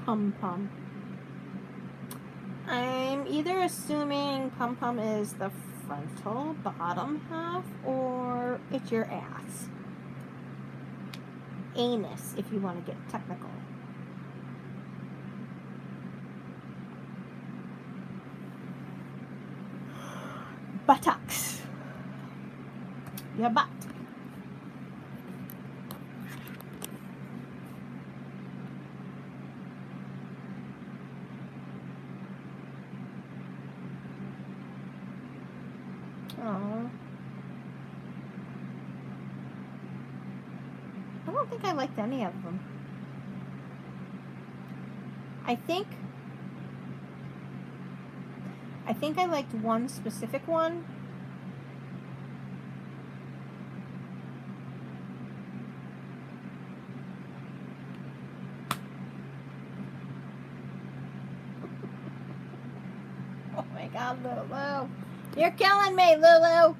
Pum-pum. I'm either assuming pum-pum is the frontal bottom half or it's your ass. Anus, if you want to get technical. Buttocks. Your butt. Oh. I don't think I liked any of them. I think I liked one specific one. Oh my God, Lulu. You're killing me, Lulu.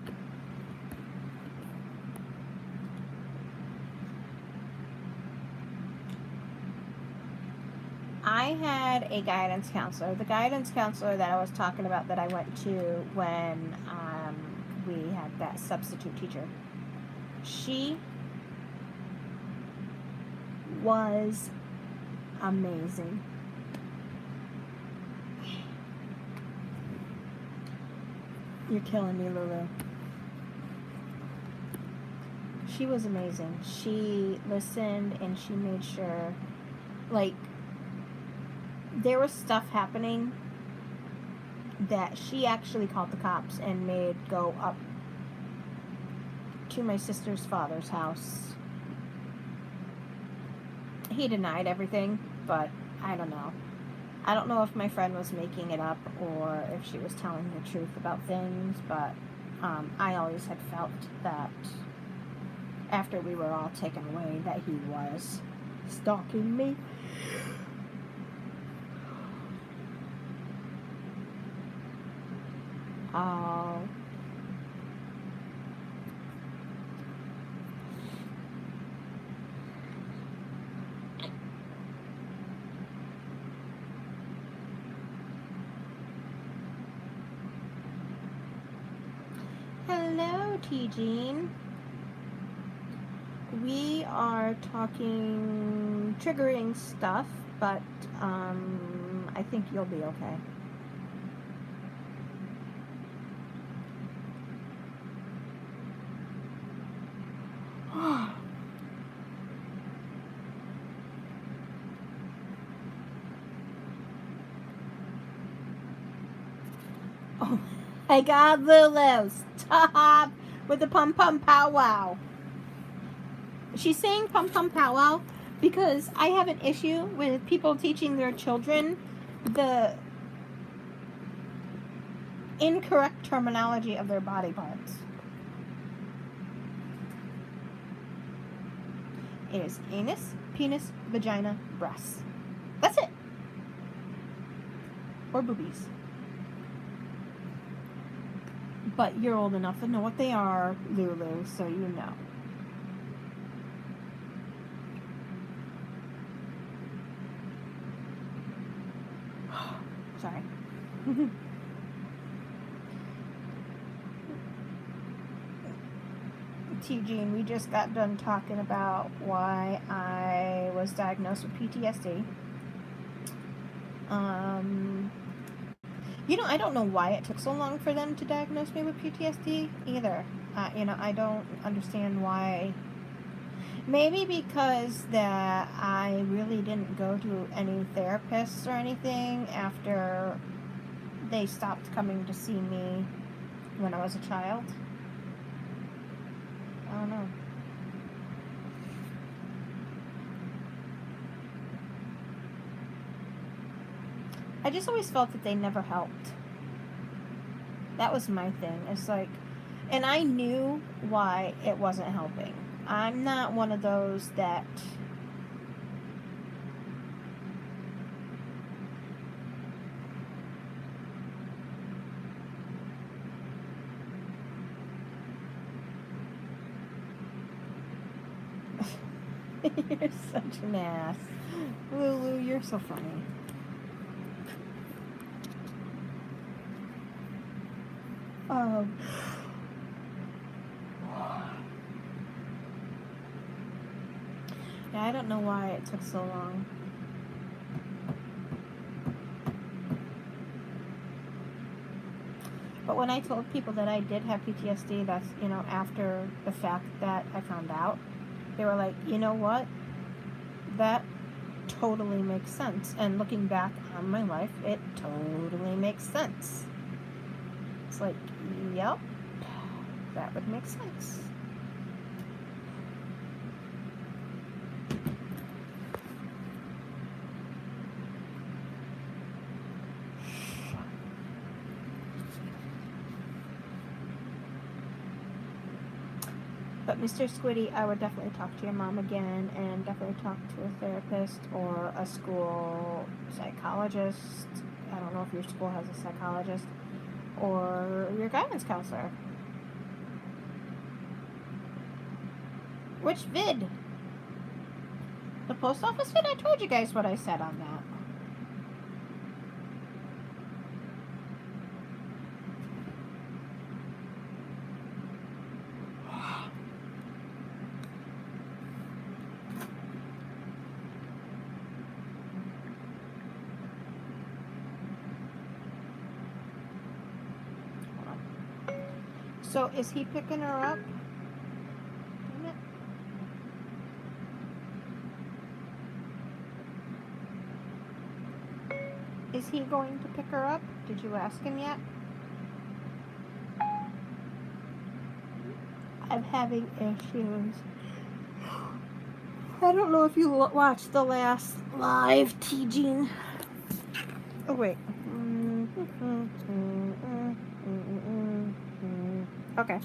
I had a guidance counselor. The guidance counselor that I was talking about that I went to when we had that substitute teacher. She was amazing. You're killing me, Lulu. She was amazing. She listened and she made sure, like, there was stuff happening that she actually called the cops and made go up to my sister's father's house. He denied everything, but I don't know. I don't know if my friend was making it up or if she was telling the truth about things, but I always had felt that after we were all taken away that he was stalking me. Oh. Hello, T-Jean. We are talking triggering stuff, but I think you'll be okay. Oh my God, Lulu, stop with the pum pum pow wow. She's saying pum pum pow wow because I have an issue with people teaching their children the incorrect terminology of their body parts. It is anus, penis, vagina, breasts. That's it. Or boobies. But you're old enough to know what they are, Lulu, so you know. Sorry. T-Jean, we just got done talking about why I was diagnosed with PTSD. You know, I don't know why it took so long for them to diagnose me with PTSD either. You know, I don't understand why. Maybe because that I really didn't go to any therapists or anything after they stopped coming to see me when I was a child. I don't know. I just always felt that they never helped. That was my thing. It's like, and I knew why it wasn't helping. I'm not one of those that you're such an ass. Lulu, you're so funny. Yeah, I don't know why it took so long. But when I told people that I did have PTSD, that's, you know, after the fact that I found out, they were like, you know what? That totally makes sense. And looking back on my life, it totally makes sense. It's like, yep. That would make sense. But Mr. Squiddy, I would definitely talk to your mom again, and definitely talk to a therapist or a school psychologist. I don't know if your school has a psychologist, or your guidance counselor. Which vid? The post office vid? I told you guys what I said on that. So is he picking her up? Is he going to pick her up? Did you ask him yet? I'm having issues. I don't know if you watched the last live teaching. Oh, wait. Okay.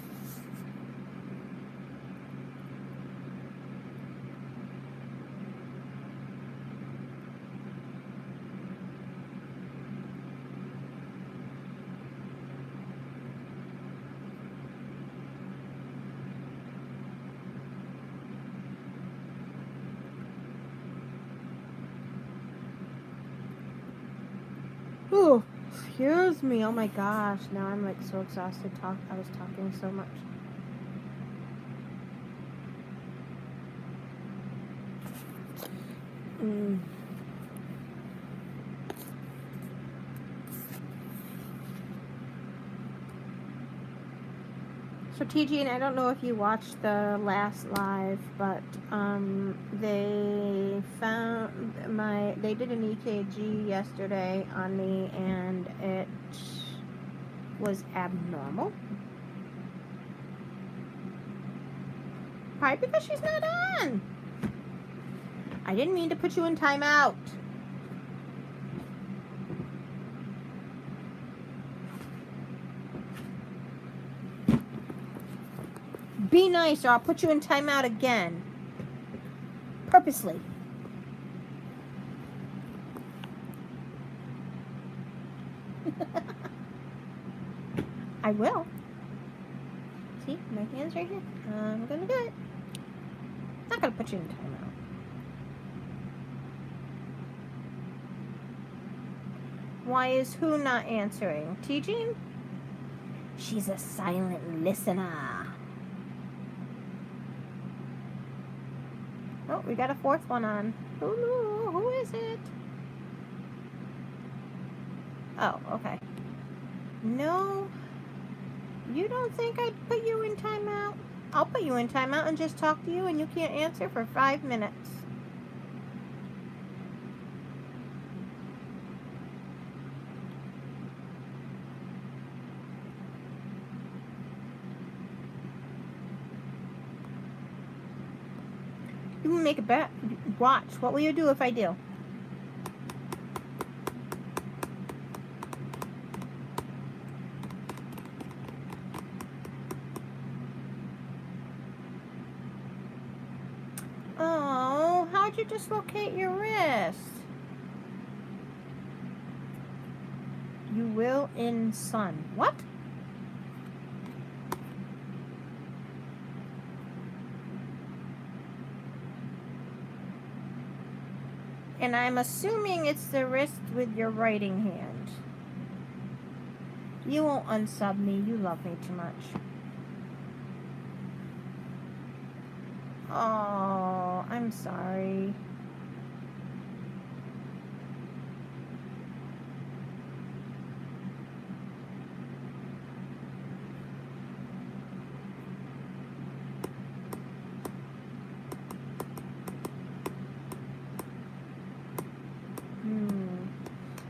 Oh, excuse me. Oh my gosh. Now I'm like so exhausted. I was talking so much. So TG, and I don't know if you watched the last live, but they did an EKG yesterday on me, and it was abnormal. Probably because she's not on. I didn't mean to put you in timeout. Be nice or I'll put you in timeout again. Purposely. I will. See, my hand's right here. I'm gonna do it. I'm not gonna put you in timeout. Why is who not answering? TG? She's a silent listener. Oh, we got a fourth one on. Who is it? Oh, okay. No, you don't think I'd put you in timeout? I'll put you in timeout and just talk to you, and you can't answer for 5 minutes. You will make a bet. Watch. What will you do if I do? Oh, how'd you dislocate your wrist? You will in sun. What? And I'm assuming it's the wrist with your writing hand. You won't unsub me. You love me too much. Oh, I'm sorry.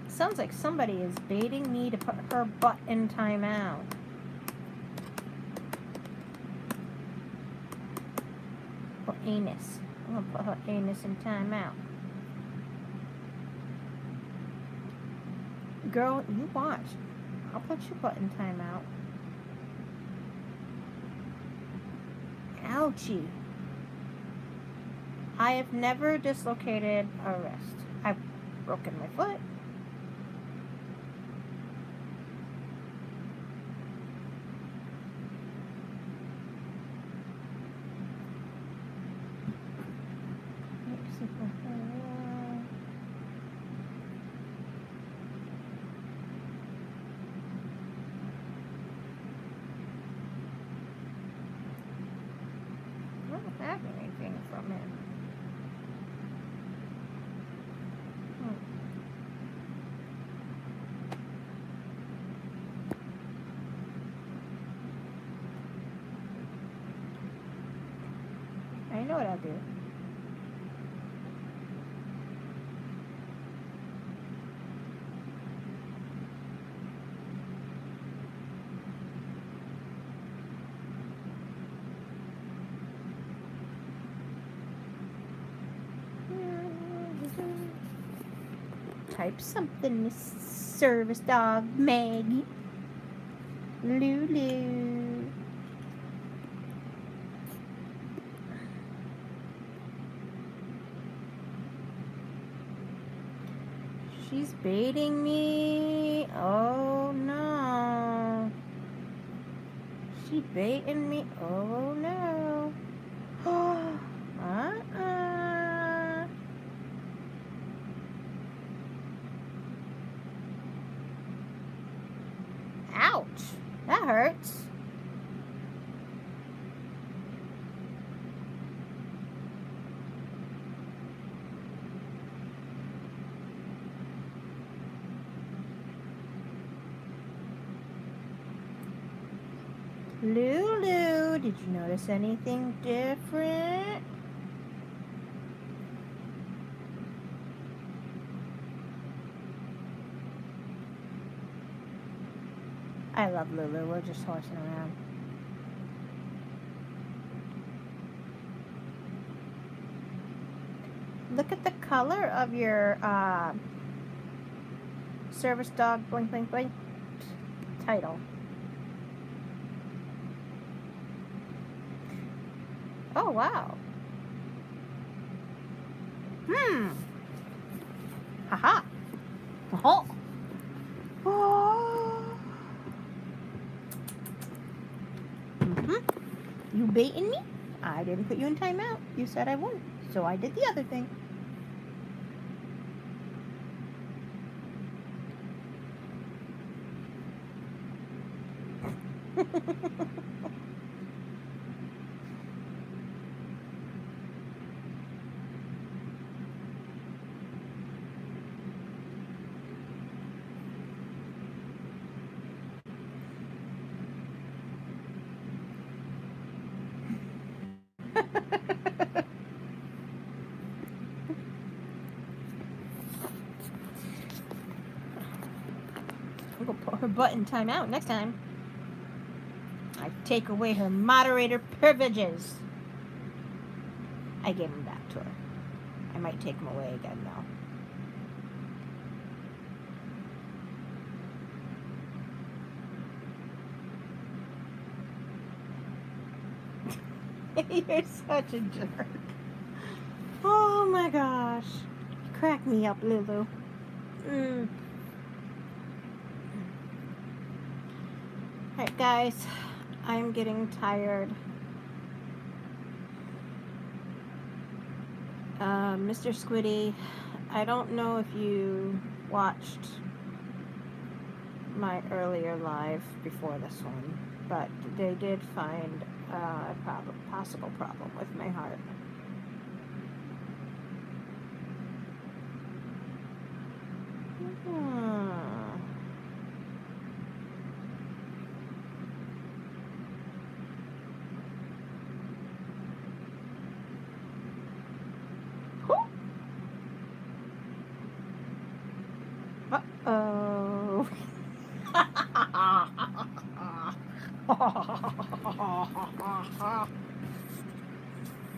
Sounds like somebody is baiting me to put her butt in timeout. anus. I'm gonna put her anus in timeout. Girl, you watch. I'll put your butt in timeout. Ouchie. I have never dislocated a wrist. I've broken my foot. I don't have anything from him. I know what I'll do. Type something, Miss Service Dog Maggie. Lulu. She's baiting me. Oh no. She baiting me. Oh no. Ouch. That hurts. Lulu, did you notice anything different? I love Lulu. We're just horsing around. Look at the color of your Service Dog Blink Blink Blink title. Oh, wow. Haha. Oh. Oh. You baiting me? I didn't put you in timeout. You said I wouldn't, so I did the other thing. I'm gonna put her butt in timeout next time. I take away her moderator privileges. I gave them back to her. I might take them away again though. You're such a jerk. Oh my gosh. Crack me up, Lulu. Alright guys, I'm getting tired. Mr. Squiddy, I don't know if you watched my earlier live before this one, but they did find a possible problem with my heart. Uh-oh.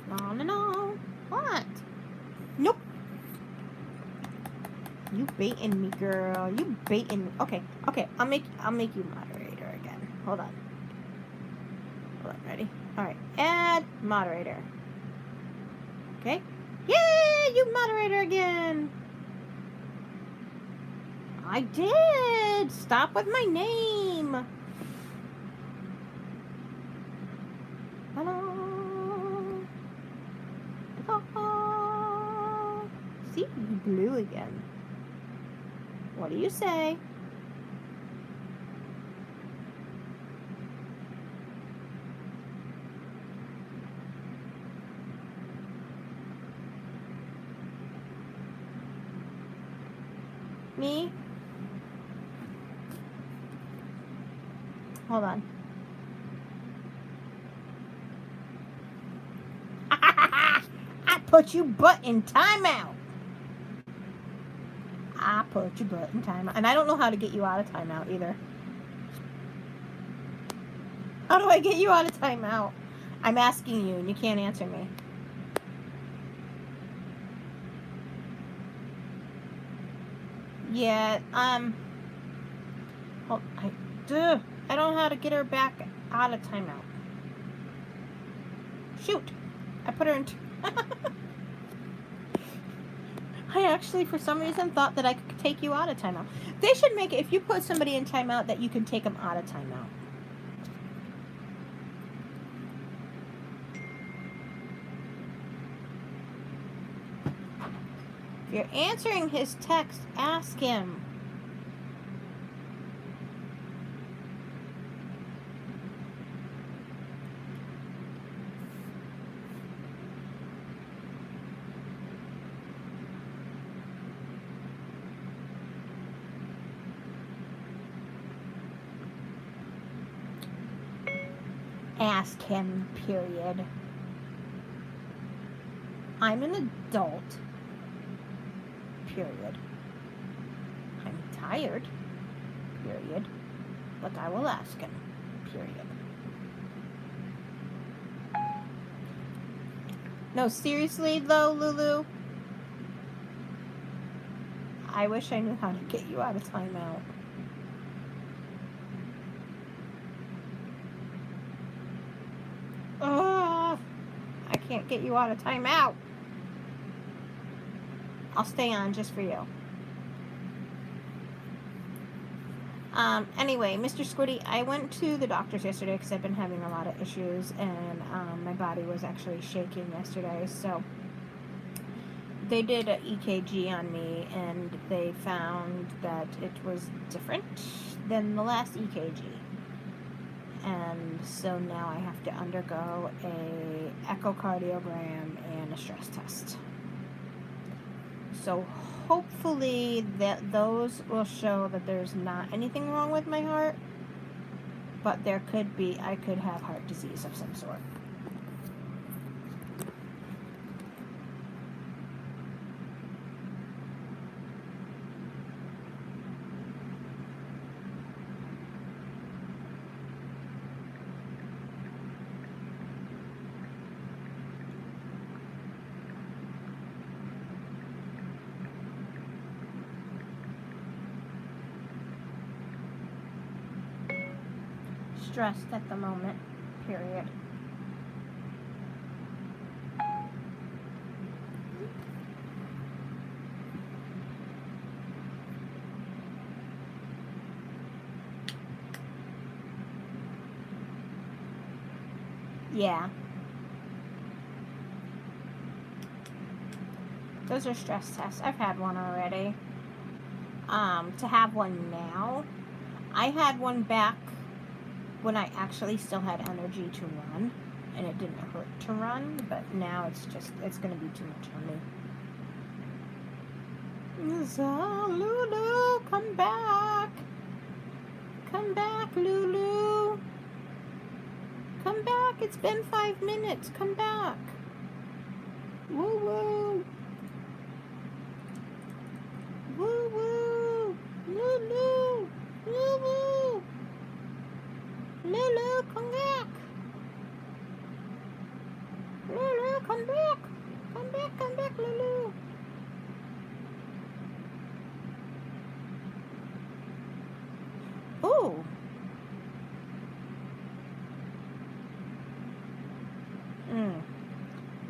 No, no, no. What? Nope. You baiting me, girl. You baiting me. Okay, okay. I'll make you moderator again. Hold on. Hold on. Ready? All right. Add moderator. Okay. Yay! You moderator again. I did. Stop with my name. Hello. Oh. See, you blew again. What do you say? Me? Hold on. I put you butt in timeout. I put your butt in timeout. And I don't know how to get you out of timeout either. How do I get you out of timeout? I'm asking you and you can't answer me. Yeah, hold, I don't know how to get her back out of timeout. Shoot. I put her in... I actually, for some reason, thought that I could take you out of timeout. They should make it, if you put somebody in timeout, that you can take them out of timeout. If you're answering his text, ask him. Ask him, period. I'm an adult, period. I'm tired, period. But I will ask him, period. No, seriously though, Lulu. I wish I knew how to get you out of timeout. I can't get you out of timeout. I'll stay on just for you. Anyway, Mr. Squiddy, I went to the doctor's yesterday because I've been having a lot of issues, and my body was actually shaking yesterday, so they did an EKG on me, and they found that it was different than the last EKG. And so now I have to undergo a echocardiogram and a stress test. So hopefully that those will show that there's not anything wrong with my heart, but there could be, I could have heart disease of some sort. Stressed at the moment, period. Yeah. Those are stress tests. I've had one already. To have one now, I had one back when I actually still had energy to run, and it didn't hurt to run, but now it's going to be too much on me. Lulu, come back. Come back, Lulu. Come back, it's been 5 minutes, come back. Woo woo. Woo woo. Lulu. Lulu. Lulu, come back. Lulu, come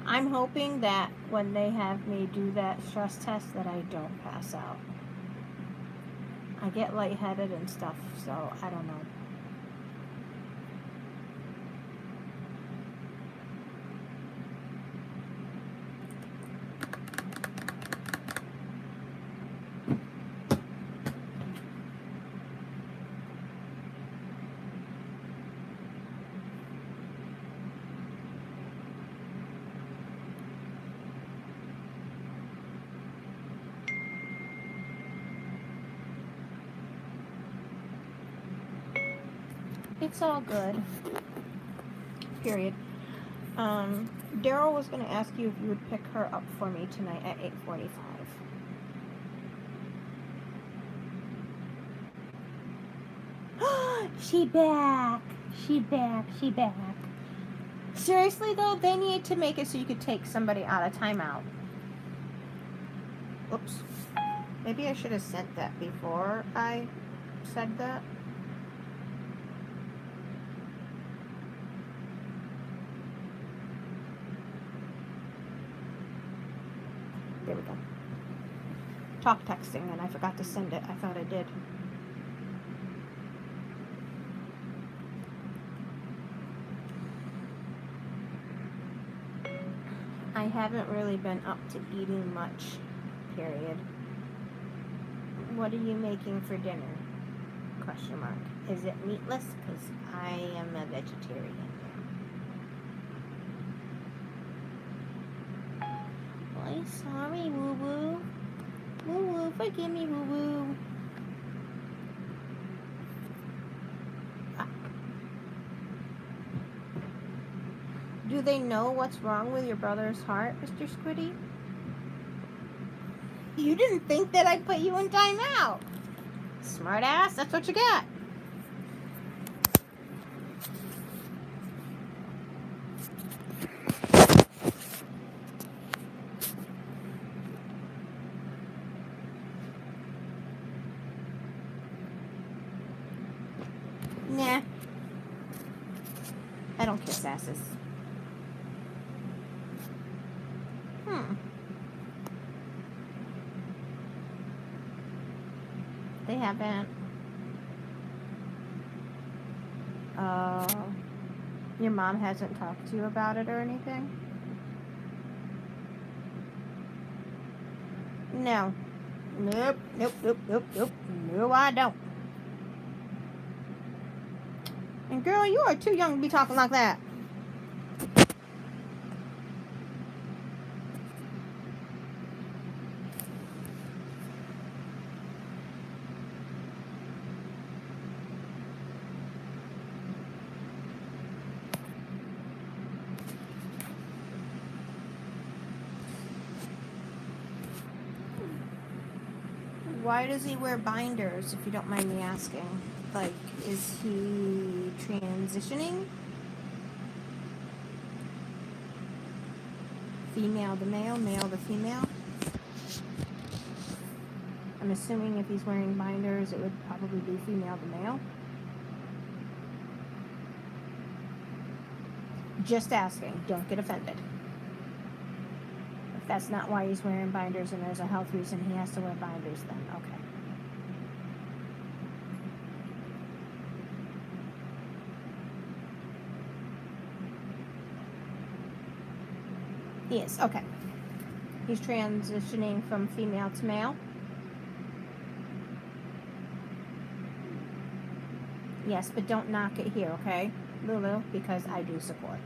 I'm hoping that when they have me do that stress test that I don't pass out. I get lightheaded and stuff, so I don't know. It's all good. Period. Daryl was going to ask you if you would pick her up for me tonight at 8:45. She back. She back. She back. Seriously, though, they need to make it so you could take somebody out of timeout. Oops. Maybe I should have sent that before I said that. There we go. Talk texting, and I forgot to send it. I thought I did. I haven't really been up to eating much, period. What are you making for dinner? Question mark. Is it meatless? Because I am a vegetarian now. Boy, sorry, woo-woo. Woo-woo, forgive me, woo-woo. Do they know what's wrong with your brother's heart, Mr. Squiddy? You didn't think that I put you in timeout. Smart ass, that's what you got. Nah. I don't kiss asses. They haven't. Your mom hasn't talked to you about it or anything? No. Nope, nope, nope, nope, nope. No, I don't. And girl, you are too young to be talking like that. Why does he wear binders, if you don't mind me asking? Like, is he transitioning? Female to male, male to female? I'm assuming if he's wearing binders, it would probably be female to male. Just asking. Don't get offended. If that's not why he's wearing binders and there's a health reason he has to wear binders, then okay. He is. Okay. He's transitioning from female to male. Yes, but don't knock it here, okay, Lulu? Because I do support.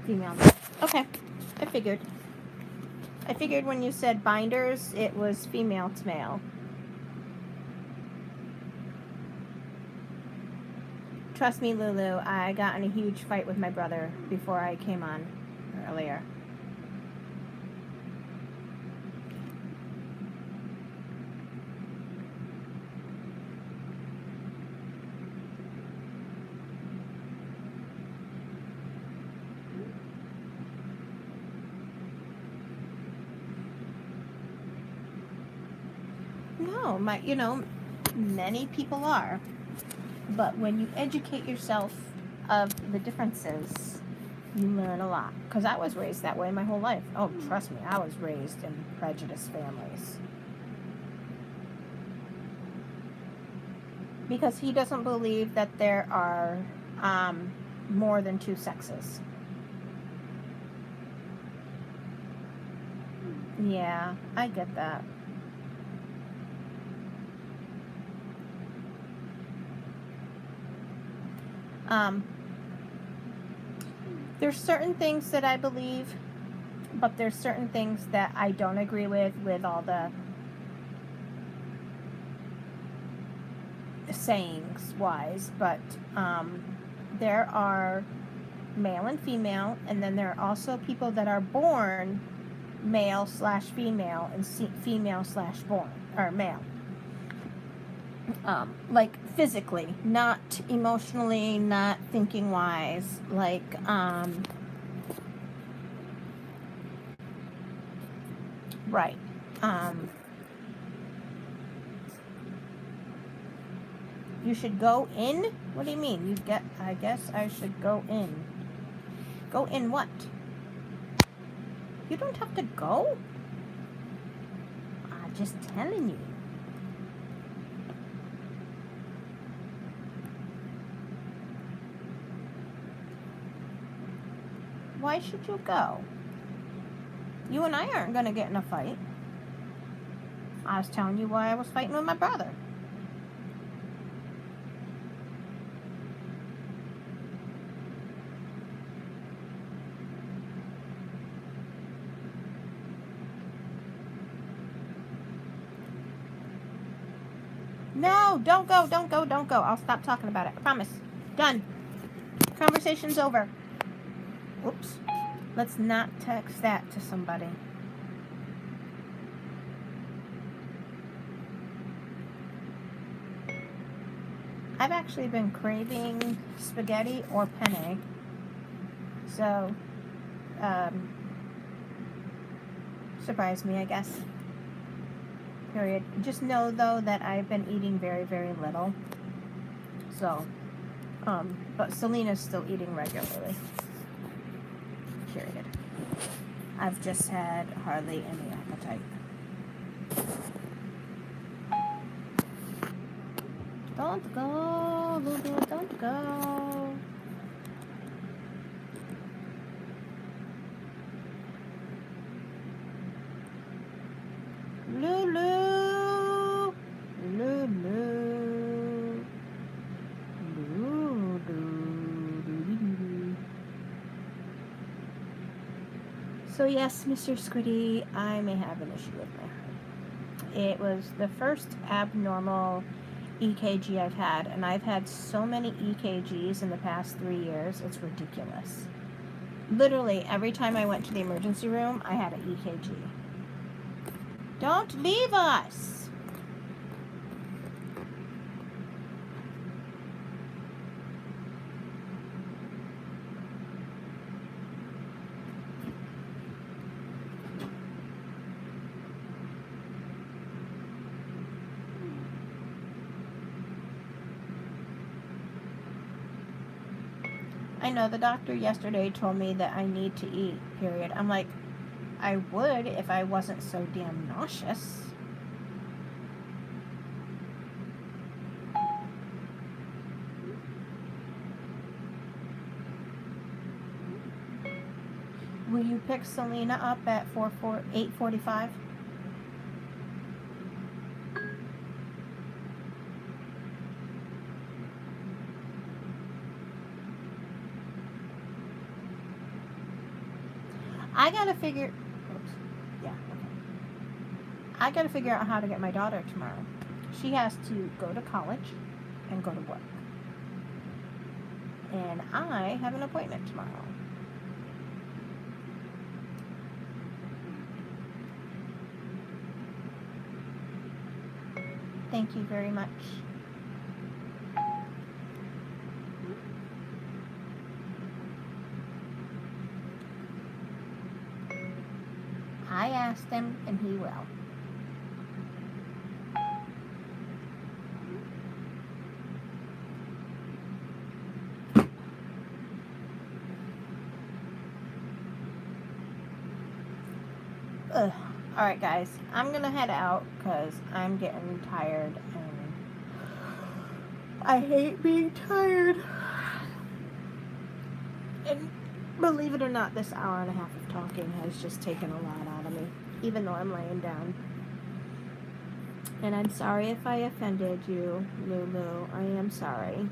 Female. Okay, I figured. I figured when you said binders, it was female to male. Trust me, Lulu, I got in a huge fight with my brother before I came on earlier. No, Many people are. But when you educate yourself of the differences, you learn a lot. Because I was raised that way my whole life. Oh, trust me, I was raised in prejudiced families. Because he doesn't believe that there are more than two sexes. Yeah, I get that. There's certain things that I believe, but there's certain things that I don't agree with all the sayings wise. But there are male and female, and then there are also people that are born male/female and female/born or male. Like physically, not emotionally, not thinking wise, like right. You should go in? What do you mean? I guess I should go in. Go in what? You don't have to go? I'm just telling you. Why should you go? You and I aren't going to get in a fight. I was telling you why I was fighting with my brother. No, don't go, don't go, don't go. I'll stop talking about it. I promise. Done. Conversation's over. Oops. Let's not text that to somebody. I've actually been craving spaghetti or penne. So, surprise me, I guess. Period. Just know, though, that I've been eating very, very little. So, but Selena's still eating regularly. Period. I've just had hardly any appetite. Don't go, Lulu, don't go. Lulu, Lulu, Lulu. So yes, Mr. Squiddy, I may have an issue with my heart. It was the first abnormal EKG I've had, and I've had so many EKGs in the past 3 years, it's ridiculous. Literally, every time I went to the emergency room, I had an EKG. Don't leave us! I know the doctor yesterday told me that I need to eat, period. I'm like, I would if I wasn't so damn nauseous. Will you pick Selena up at 8:45? I gotta figure. Oops. Yeah. Okay. I gotta figure out how to get my daughter tomorrow. She has to go to college and go to work, and I have an appointment tomorrow. Thank you very much. I asked him, and he will. Ugh. Alright, guys. I'm gonna head out because I'm getting tired and I hate being tired. And believe it or not, this hour and a half of talking has just taken a lot out of me, even though I'm laying down. And I'm sorry if I offended you, Lulu. I am sorry.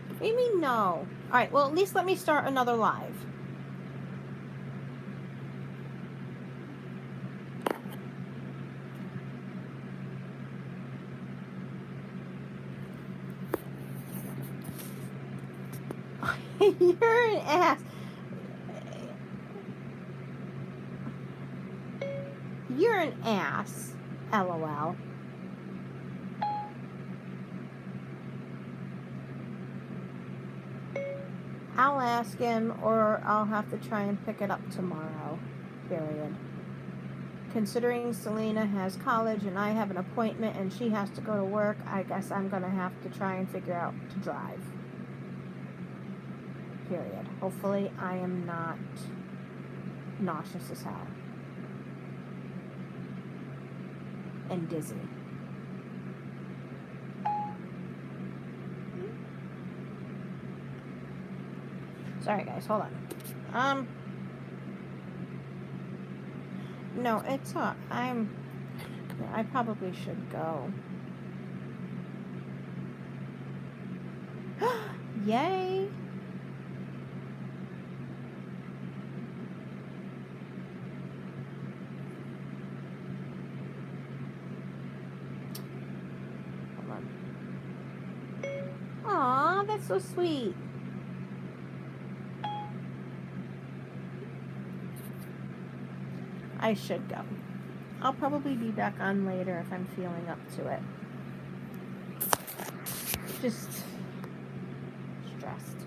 What do you mean no? Alright, well, at least let me start another live. You're an ass. You're an ass. LOL. I'll ask him, or I'll have to try and pick it up tomorrow. Period. Considering Selena has college and I have an appointment and she has to go to work, I guess I'm going to have to try and figure out to drive. Period. Hopefully I am not nauseous as hell. And dizzy. Sorry guys, hold on. No, it's not. I probably should go. Yay! Hold on. Aw, that's so sweet. I should go. I'll probably be back on later if I'm feeling up to it. Just stressed.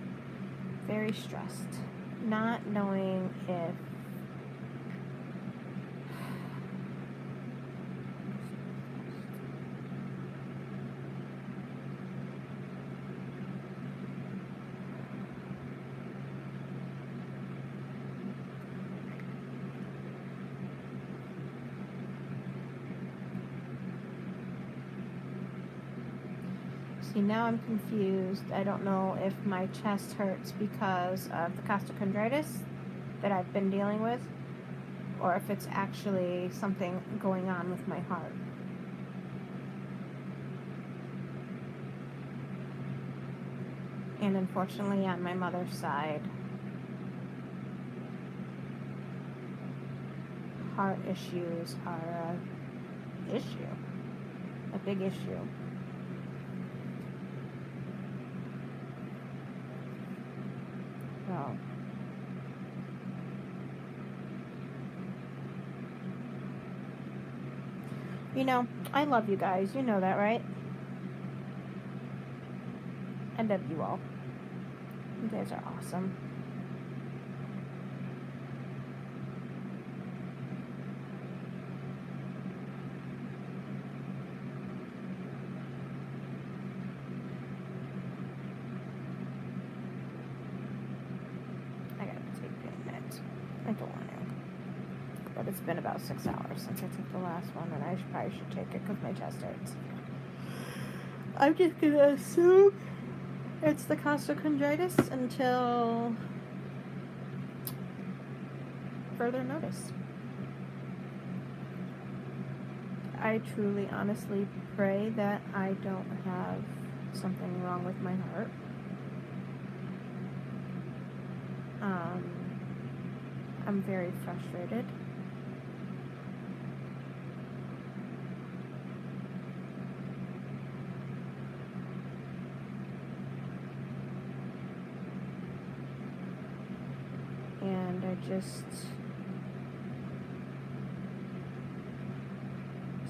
Very stressed. Not knowing if See, now I'm confused. I don't know if my chest hurts because of the costochondritis that I've been dealing with, or if it's actually something going on with my heart. And unfortunately, on my mother's side, heart issues are a big issue. So, you know, I love you guys. You know that, right? I love you all. You guys are awesome. I don't want to. But it's been about 6 hours since I took the last one, and I probably should take it because my chest hurts. I'm just going to assume it's the costochondritis until further notice. I truly, honestly pray that I don't have something wrong with my heart. I'm very frustrated. And I just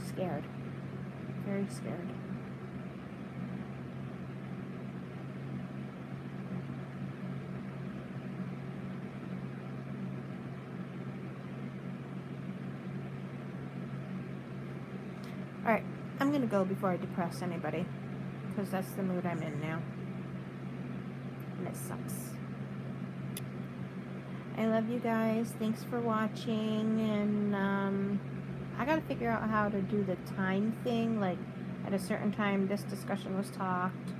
scared. Very scared. Alright, I'm gonna go before I depress anybody, because that's the mood I'm in now. And it sucks. I love you guys. Thanks for watching. And I got to figure out how to do the time thing. Like, at a certain time, this discussion was talked.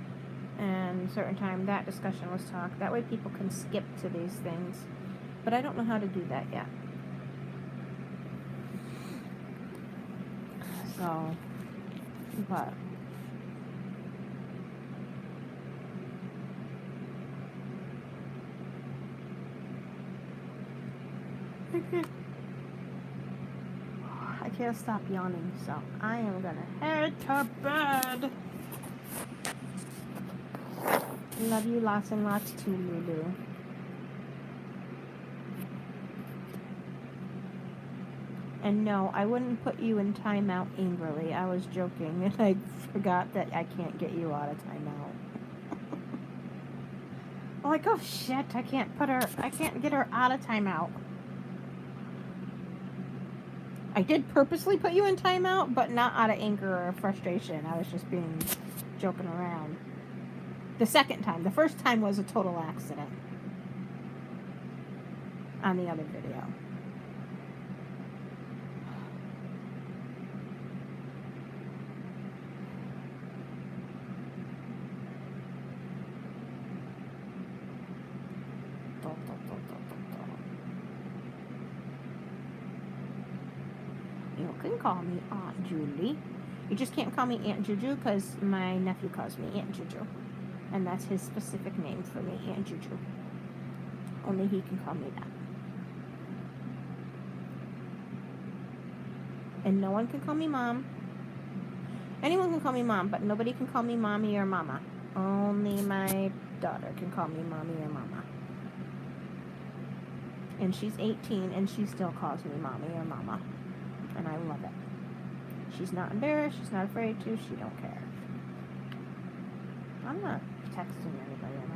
And a certain time, that discussion was talked. That way people can skip to these things. But I don't know how to do that yet. So, but... I can't stop yawning, so I am gonna head to bed. Love you lots and lots too, Lulu. And no, I wouldn't put you in timeout angrily. I was joking, and I forgot that I can't get you out of timeout. I'm like, oh shit, I can't get her out of timeout. I did purposely put you in timeout, but not out of anger or frustration. I was just joking around. The second time. The first time was a total accident. On the other video. You can call me Aunt Julie. You just can't call me Aunt Juju because my nephew calls me Aunt Juju. And that's his specific name for me, Aunt Juju. Only he can call me that. And no one can call me Mom. Anyone can call me Mom, but nobody can call me Mommy or Mama. Only my daughter can call me Mommy or Mama. And she's 18 and she still calls me Mommy or Mama. And I love it. She's not embarrassed, she's not afraid to, she don't care. I'm not texting anybody, am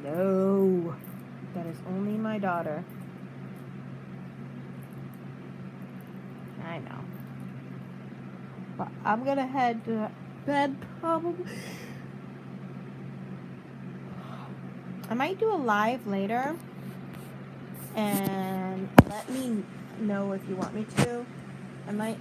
I? No. That is only my daughter. I know. But I'm gonna head to bed probably. I might do a live later. And let me know if you want me to. I might...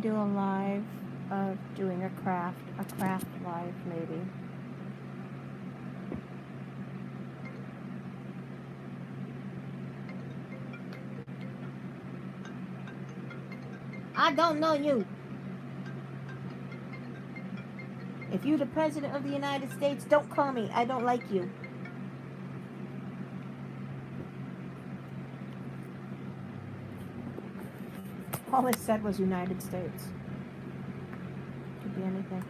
do a live of doing a craft live maybe. I don't know you. If you're the President of the United States, don't call me. I don't like you. All it said was United States. Could be anything.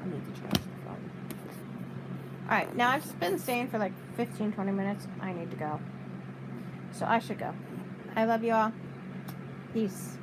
I need to charge the phone. Alright, now I've been saying for like 15-20 minutes, I need to go. So I should go. I love you all. Peace.